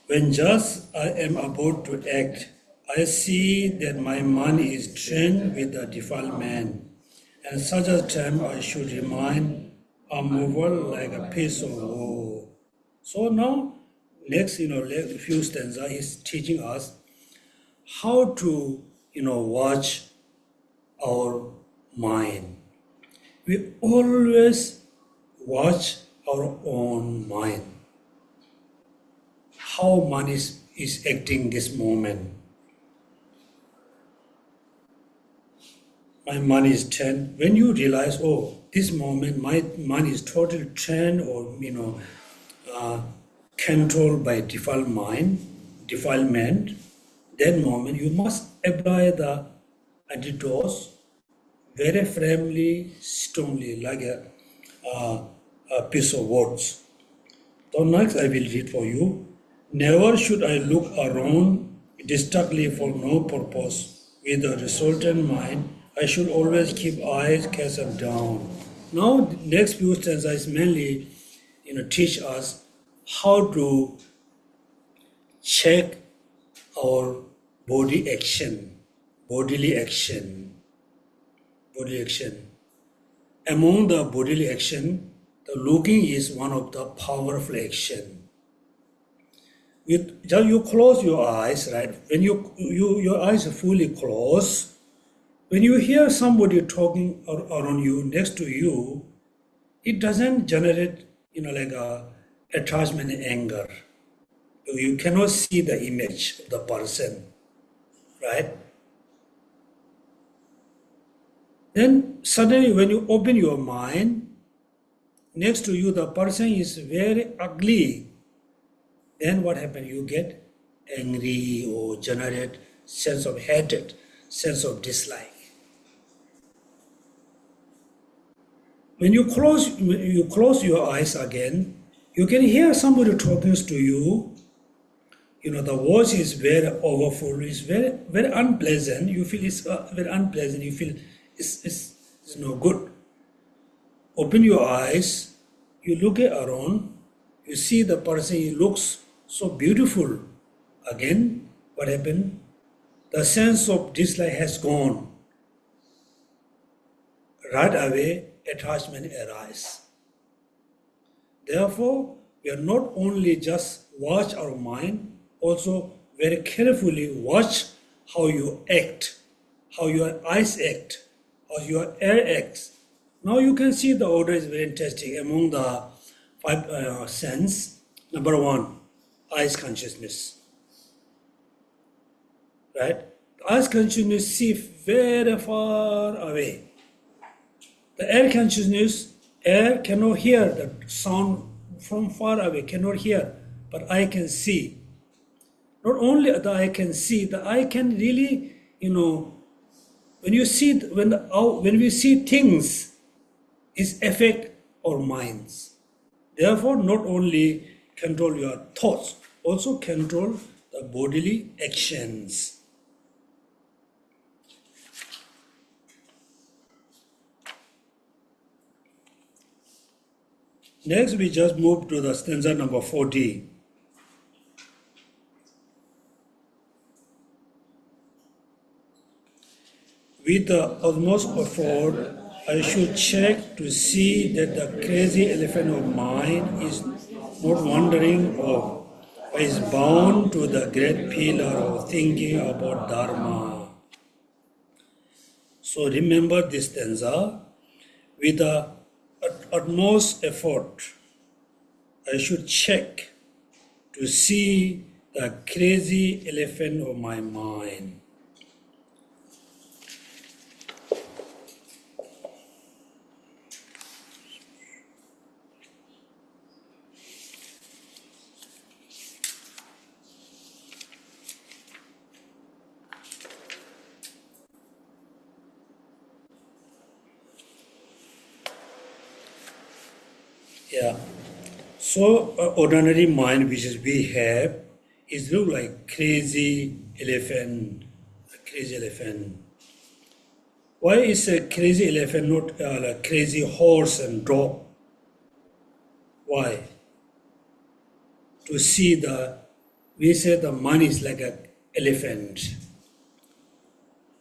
When just I am about to act, I see that my mind is trained with the defilement, and such a time I should remind unmovable like a piece of wood. So now, next, few stanza is teaching us how to, watch our mind. We always watch our own mind. How mind is acting this moment. My mind is trained. When you realize, oh, this moment my mind is totally trained or controlled by defilement, that moment you must apply the antidote very firmly, strongly, like a piece of words. So next I will read for you. Never should I look around distractedly for no purpose. With a resultant mind, I should always keep eyes cast down. Now, the next few stanzas mainly, teach us how to check our body action, bodily action, body action. Among the bodily action, the looking is one of the powerful action. You close your eyes, right? When your eyes are fully closed, when you hear somebody talking around you, next to you, it doesn't generate, like a attachment and anger. You cannot see the image of the person, right? Then suddenly when you open your mind, next to you the person is very ugly. Then what happens? You get angry or generate sense of hatred, sense of dislike. When you close your eyes again, you can hear somebody talking to you. The voice is very overfull, it's very, very unpleasant. You feel it's very unpleasant, you feel it's no good. Open your eyes, you look around, you see the person, he looks so beautiful. Again, what happened? The sense of dislike has gone. Right away, attachment arises. Therefore, we are not only just watch our mind, also very carefully watch how you act, how your eyes act, how your air acts. Now you can see the order is very interesting among the five sense. Number one, eyes consciousness. Right? Eyes consciousness see very far away. The air consciousness, air cannot hear the sound from far away, cannot hear, but I can see. Not only the eye can see, the eye can really, when you see, when we see things, it affect our minds. Therefore, not only control your thoughts, also control the bodily actions. Next, we just move to the stanza number 40. With the utmost effort, I should check to see that the crazy elephant of mine is not wandering off, but is bound to the great pillar of thinking about Dharma. So remember this stanza. With the utmost effort, I should check to see the crazy elephant of my mind. Yeah. So ordinary mind which is we have is look like crazy elephant, crazy elephant. Why is a crazy elephant not like crazy horse and dog? Why? To see we say the mind is like an elephant.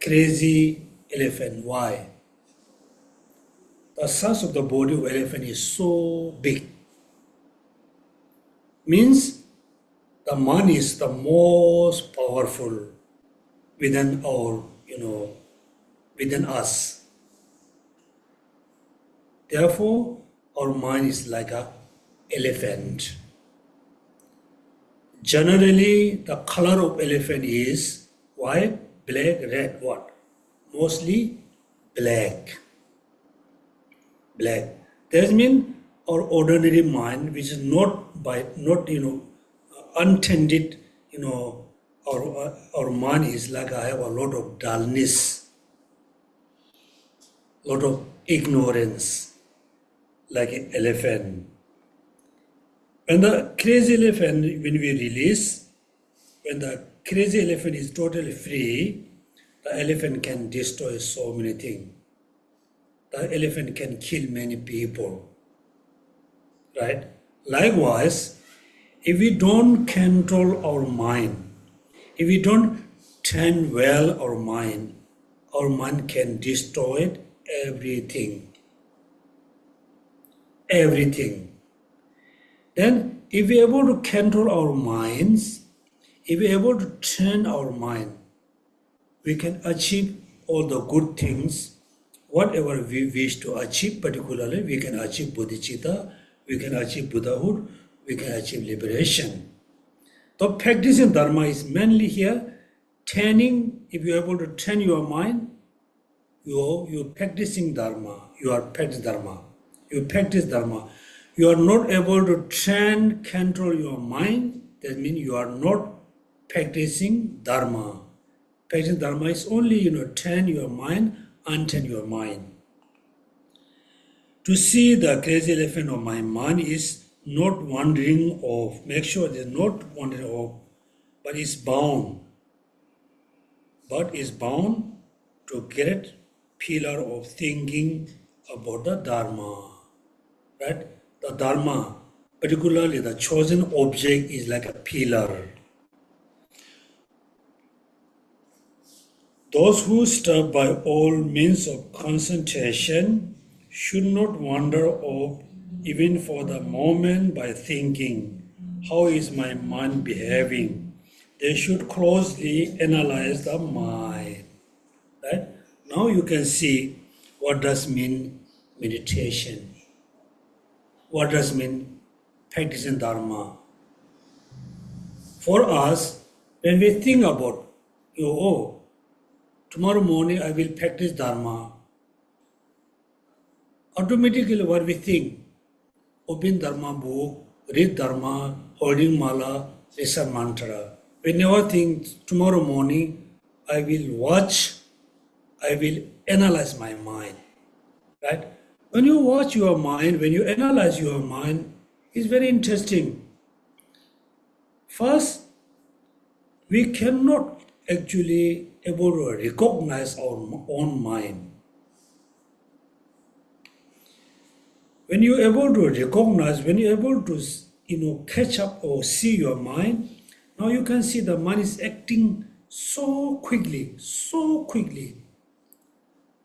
Crazy elephant. Why? the size of the body of elephant is so big. Means the mind is the most powerful within our, within us. Therefore, our mind is like a elephant. Generally, the color of elephant is white, black, red. What? Mostly black. Black. That means our ordinary mind, which is not untended, our mind is like I have a lot of dullness, lot of ignorance, like an elephant. When the crazy elephant, when we release, when the crazy elephant is totally free, the elephant can destroy so many things. The elephant can kill many people, right? Likewise, if we don't control our mind, if we don't train well our mind can destroy everything. Everything. Then, if we are able to control our minds, if we are able to train our mind, we can achieve all the good things. Whatever we wish to achieve, particularly, we can achieve bodhicitta, we can achieve Buddhahood, we can achieve liberation. The practicing Dharma is mainly here, training. If you are able to train your mind, you are practicing Dharma, you are practicing Dharma, you practice Dharma. You are not able to train, control your mind, that means you are not practicing Dharma. Practicing Dharma is only, train your mind, untrain your mind. To see the crazy elephant of my mind is not wandering off. Make sure it is not wandering off, but is bound. But is bound to get pillar of thinking about the Dharma. Right? The Dharma, particularly the chosen object, is like a pillar. Those who strive by all means of concentration should not wander off even for the moment by thinking, how is my mind behaving? They should closely analyze the mind. Right? Now you can see what does mean meditation. What does mean practicing Dharma? For us, when we think about, tomorrow morning I will practice Dharma, automatically what we think, open Dharma book, read Dharma, holding mala, recite mantra. We never think tomorrow morning I will watch, I will analyze my mind. Right? When you watch your mind, when you analyze your mind, it's very interesting. First, we cannot actually able to recognize our own mind. When you're able to recognize, when you're able to catch up or see your mind, now you can see the mind is acting so quickly, so quickly.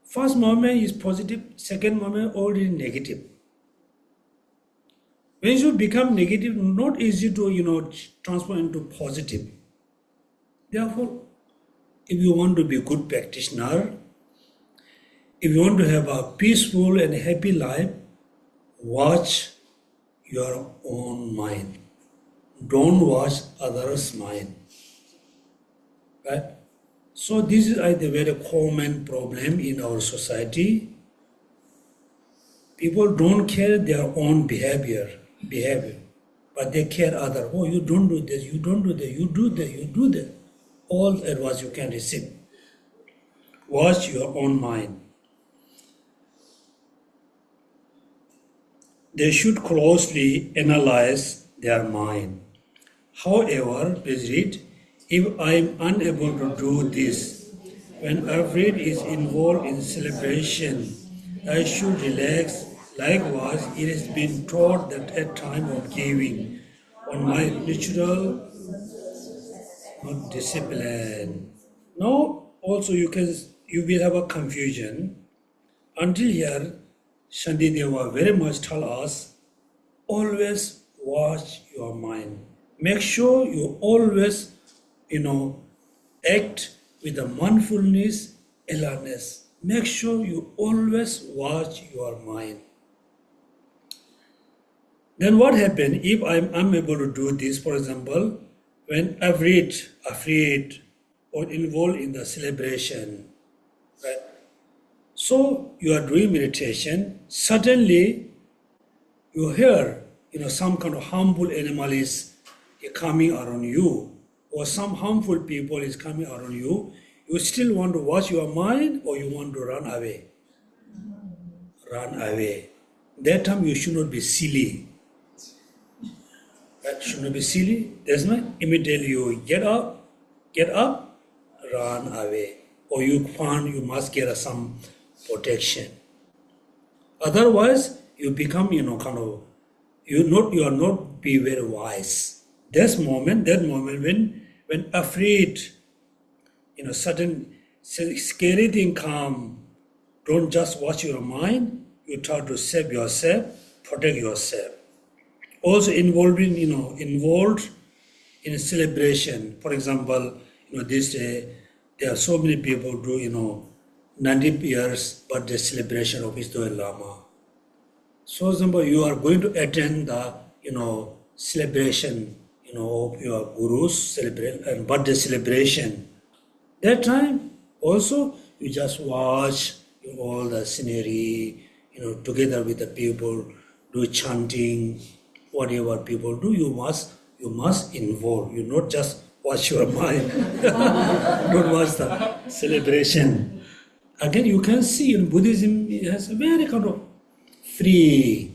First moment is positive, second moment already negative. When you become negative, not easy to transform into positive. Therefore, if you want to be a good practitioner, if you want to have a peaceful and happy life, watch your own mind. Don't watch others' mind. Right? So this is a very common problem in our society. People don't care their own behavior, but they care other. Oh, you don't do this, you don't do that, you do that, you do that. All advice you can receive. Watch your own mind. They should closely analyze their mind. However, please read, if I am unable to do this, when Alfred is involved in celebration, I should relax. Likewise, it has been taught that at time of giving, on my natural discipline. Now, also you will have a confusion. Until here, Shantideva very much tell us, always watch your mind. Make sure you always, act with a mindfulness, awareness. Make sure you always watch your mind. Then what happens if I'm unable to do this, for example, when afraid, or involved in the celebration, right? So you are doing meditation, suddenly you hear, some kind of harmful animal is coming around you, or some harmful people is coming around you. You still want to watch your mind, or you want to run away? Run away. That time you should not be silly. That should not be silly. That's why immediately you get up, run away. Or you find you must get some protection. Otherwise, you become, you are not be very wise. That moment when afraid, sudden scary thing come, don't just watch your mind, you try to save yourself, protect yourself. Also involved in a celebration. For example, this day there are so many people do 90 years birthday celebration of His Dalai Lama. So, for example, you are going to attend the celebration of your guru's celebration and birthday celebration. That time also you just watch all the scenery, together with the people, do chanting, whatever people do, you must involve. You not just watch your mind, don't watch the celebration. Again, you can see in Buddhism it has a very kind of free.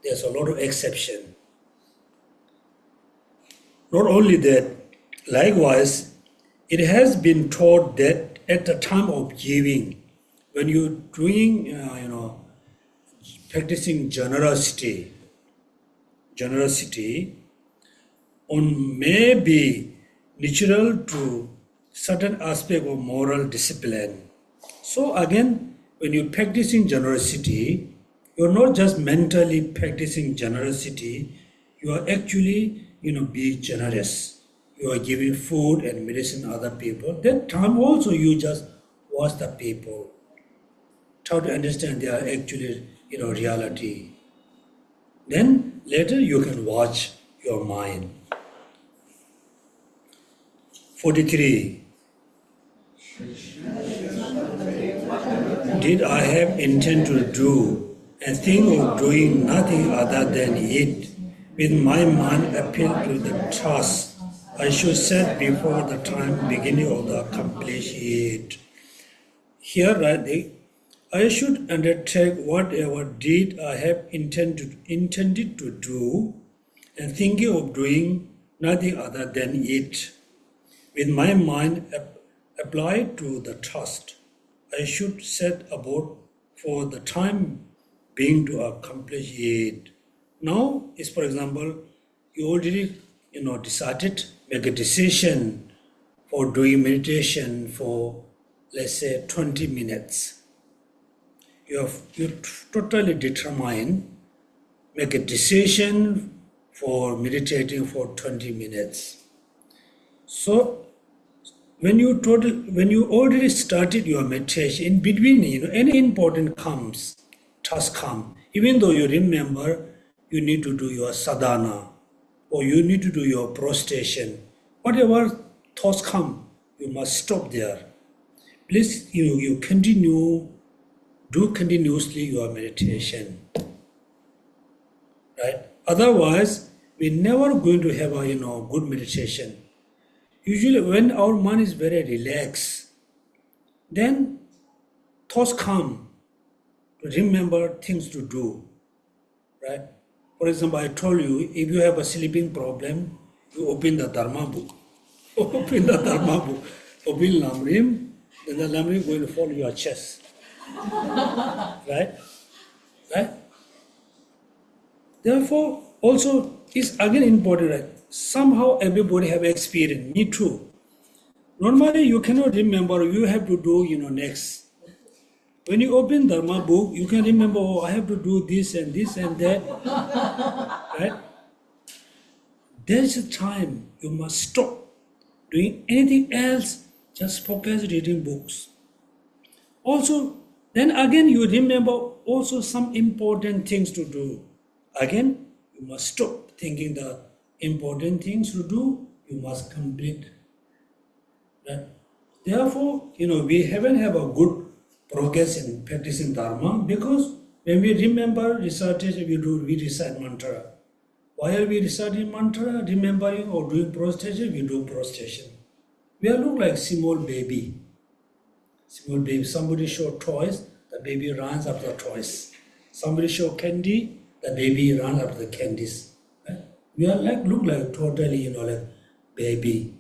There's a lot of exception. Not only that, likewise, it has been taught that at the time of giving, when you're doing, practicing generosity may be natural to certain aspect of moral discipline. So again, when you're practicing generosity, you're not just mentally practicing generosity, you are actually, be generous. You are giving food and medicine to other people. That time also you just watch the people. Try to understand their actually, reality. Then later you can watch your mind. 43. Did I have intent to do and think of doing nothing other than it? With my mind appeal to the task I should set before the time beginning of the accomplish it. Here, right, I should undertake whatever deed I have intended to do and thinking of doing nothing other than it. With my mind applied to the task I should set about for the time being to accomplish it. Now is, for example, you already decided, make a decision for doing meditation for, let's say, 20 minutes. You totally determined, make a decision for meditating for 20 minutes. So when you already started your meditation, in between, any important task come, even though you remember you need to do your sadhana or you need to do your prostration, whatever thoughts come, you must stop there. Please, you do continuously your meditation, right? Otherwise, we're never going to have a good meditation. Usually, when our mind is very relaxed, then thoughts come to remember things to do, right? For example, I told you, if you have a sleeping problem, you open the Dharma book. Open the Dharma book. Open Lamrim, then the Lamrim is going to fall your chest. Right? Right? Therefore, also, it's again important, right? Somehow everybody have experience, me too. Normally, you cannot remember, you have to do, next. When you open Dharma book, you can remember, oh, I have to do this and that, right? There's a time you must stop doing anything else, just focus reading books. Also, then again you remember also some important things to do. Again, you must stop thinking the important things to do, you must complete. Right? Therefore, we haven't have a good progress in practicing Dharma because when we remember recitation, we recite mantra. While we reciting mantra, remembering or doing prostration, we do prostration. We are look like small baby. Small baby. Somebody show toys, the baby runs after the toys. Somebody show candy, the baby runs after the candies. Right? We are look like totally, like baby.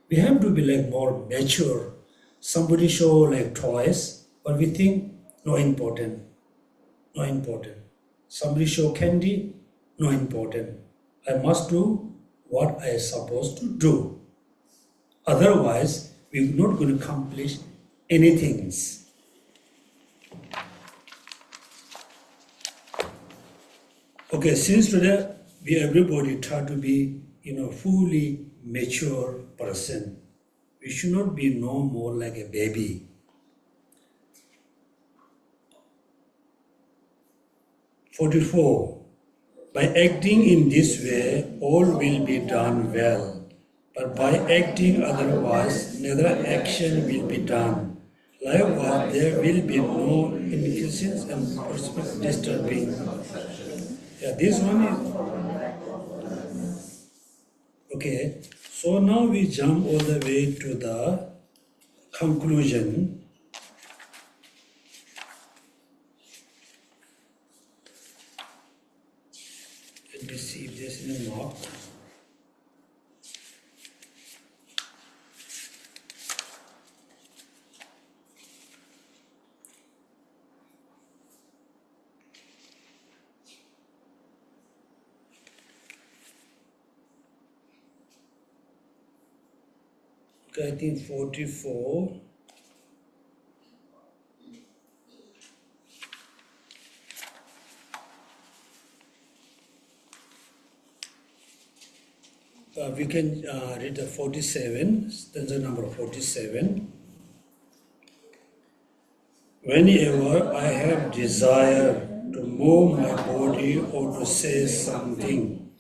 We have to be like more mature. Somebody show like toys, but we think no important. Somebody show candy, no important. I must do what I am supposed to do. Otherwise, we're not going to accomplish anything. Okay, since today everybody try to be, fully mature person, we should not be no more like a baby. 44. By acting in this way, all will be done well. But by acting otherwise, neither action will be done. Likewise, there will be no inhibitions and prospect disturbing. Yeah, this one is okay. So now we jump all the way to the conclusion. Let me see if there's any mark. Okay, I think 44. We can read the 47, that's the number 47. Whenever I have desire to move my body or to say something,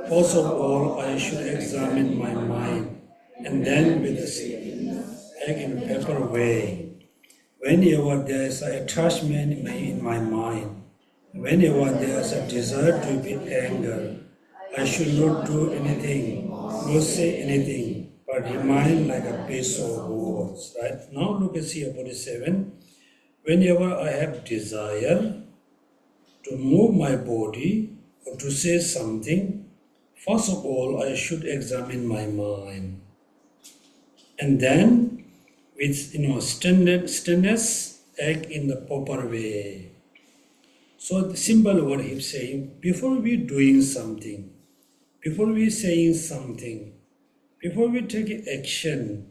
first of all I should examine my mind, and then with a act in a proper way. Whenever there is an attachment in my mind, whenever there is a desire to be anger, I should not do anything, not say anything, but remain like a piece of wood. Right? Now look at here 47. Whenever I have desire to move my body or to say something, first of all I should examine my mind. And then with stillness act in the proper way. So the simple word he's saying, before we doing something, before we saying something, before we take action,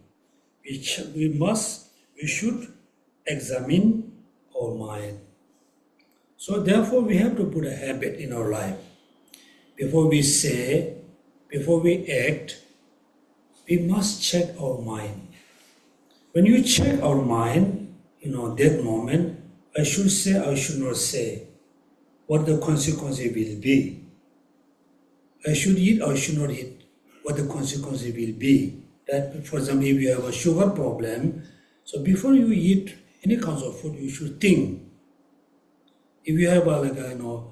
we should examine our mind. So therefore we have to put a habit in our life. Before we say, before we act, we must check our mind. When you check our mind, that moment, I should say, I should not say, what the consequence will be. I should eat or I should not eat, what the consequence will be. That, for example, if you have a sugar problem, so before you eat any kind of food, you should think. If you have a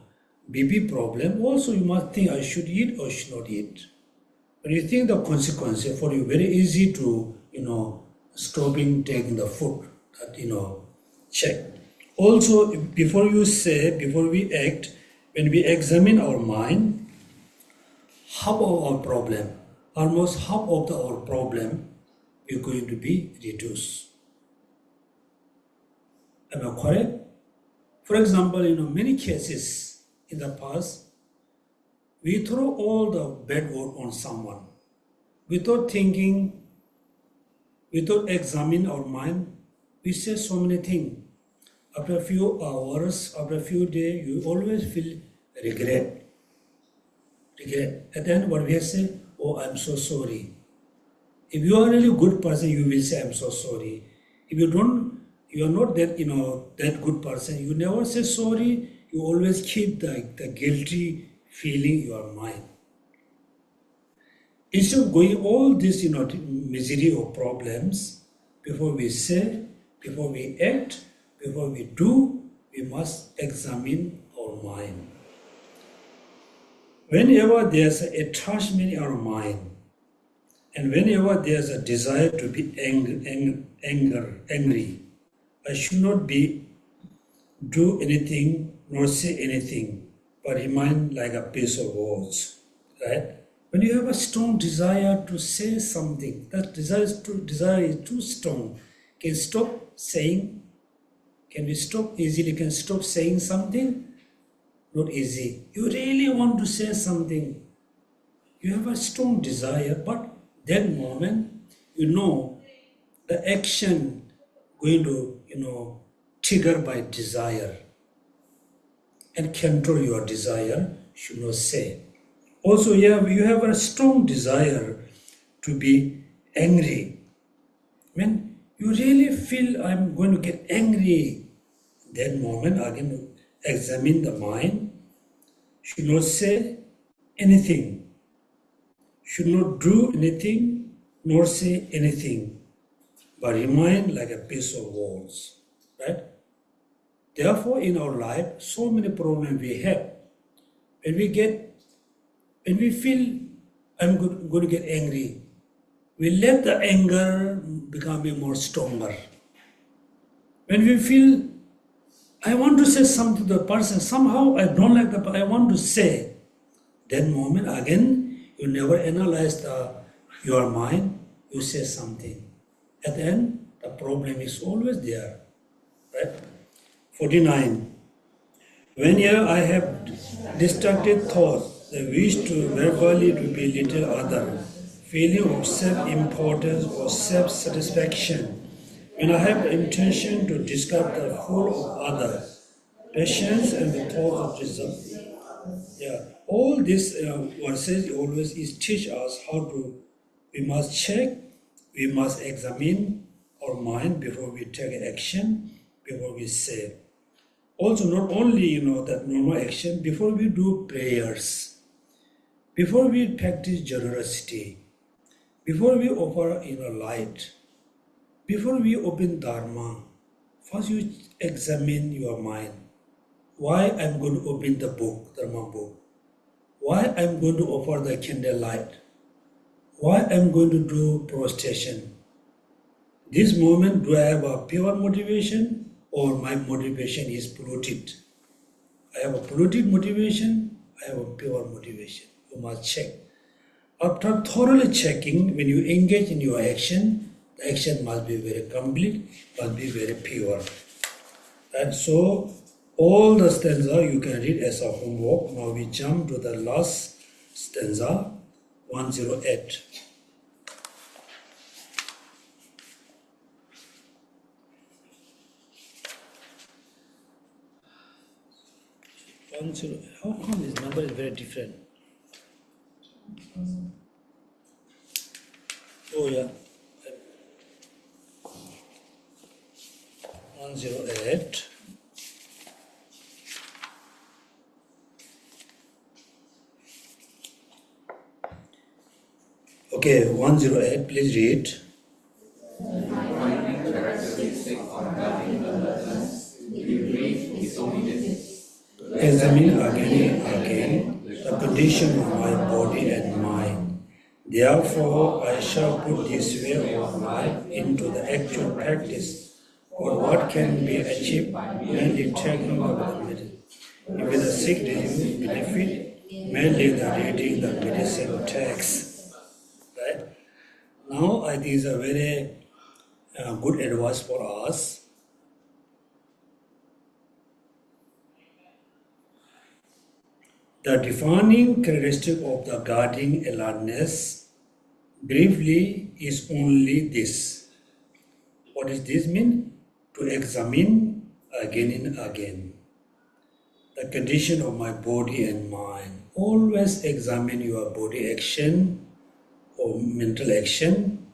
BP problem, also you must think, I should eat or should not eat. When you think the consequence, for you very easy to, stopping taking the food, that, check. Also, before you say, before we act, when we examine our mind, half of our problem, almost half of our problem is going to be reduced. Am I correct? For example, many cases in the past, we throw all the bad word on someone without thinking, without examining our mind. We say so many things. after a few hours, after a few days, you always feel regret. And then what we say, oh, I'm so sorry. If you are really a good person, you will say, I'm so sorry. If you don't, you are not that, that good person, you never say sorry, you always keep the guilty feeling in your mind. Instead of going all this, misery or problems, before we say, before we act, before we do, we must examine our mind. Whenever there's an attachment in our mind, and whenever there's a desire to be angry, I should not do anything nor say anything, but remain like a piece of words, right? When you have a strong desire to say something, that desire is too strong. Can stop saying? Can we stop easily? Can stop saying something? Not easy. You really want to say something. You have a strong desire, but that moment, the action going to, trigger by desire and control your desire, should not say. Also, you have a strong desire to be angry. When you really feel I'm going to get angry, that moment again examine the mind, should not say anything, should not do anything, nor say anything, but remain like a piece of words, right? Therefore, in our life, so many problems we have. When we feel I'm going to get angry, we let the anger become more stronger. When we feel I want to say something to the person, somehow I don't like the person, I want to say, that moment again, you never analyze your mind, you say something. At the end, the problem is always there, right? 49. Whenever I have distracted thoughts, the wish to verbally to belittle other, feeling of self-importance or self-satisfaction, when I have the intention to discard the fool of others, patience and the thought of wisdom. Yeah, all these verses always teach us we must check, we must examine our mind before we take action, before we say. Also, not only, that normal action, before we do prayers, before we practice generosity, before we offer, light, before we open Dharma, first you examine your mind. Why I'm going to open the book, Dharma book? Why I'm going to offer the candle light? Why I'm going to do prostration? This moment, do I have a pure motivation or my motivation is polluted? I have a polluted motivation, I have a pure motivation. You must check. After thoroughly checking, when you engage in your action, the action must be very complete, must be very pure. And so, all the stanza you can read as a homework. Now we jump to the last stanza, 108. How come this number is very different? Oh yeah. 108. Okay, 108, please read. Examine again and again the condition of my body and mind. Therefore, I shall put this way of life into the actual practice, or what can be achieved mainly taking up the medicine. If the sick benefit, mainly the reading the medicine text. Right? Now, I think is a very good advice for us. The defining characteristic of the guarding alertness, briefly, is only this. What does this mean? To examine again and again. The condition of my body and mind. Always examine your body action or mental action.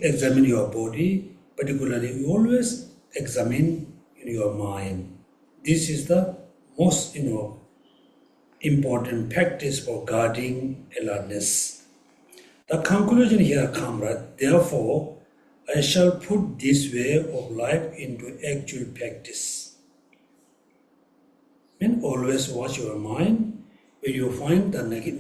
Examine your body, particularly you always examine your mind. This is the most important practice for guarding alertness. The conclusion here comes, right? Therefore, I shall put this way of life into actual practice. And always watch your mind. When you find the negative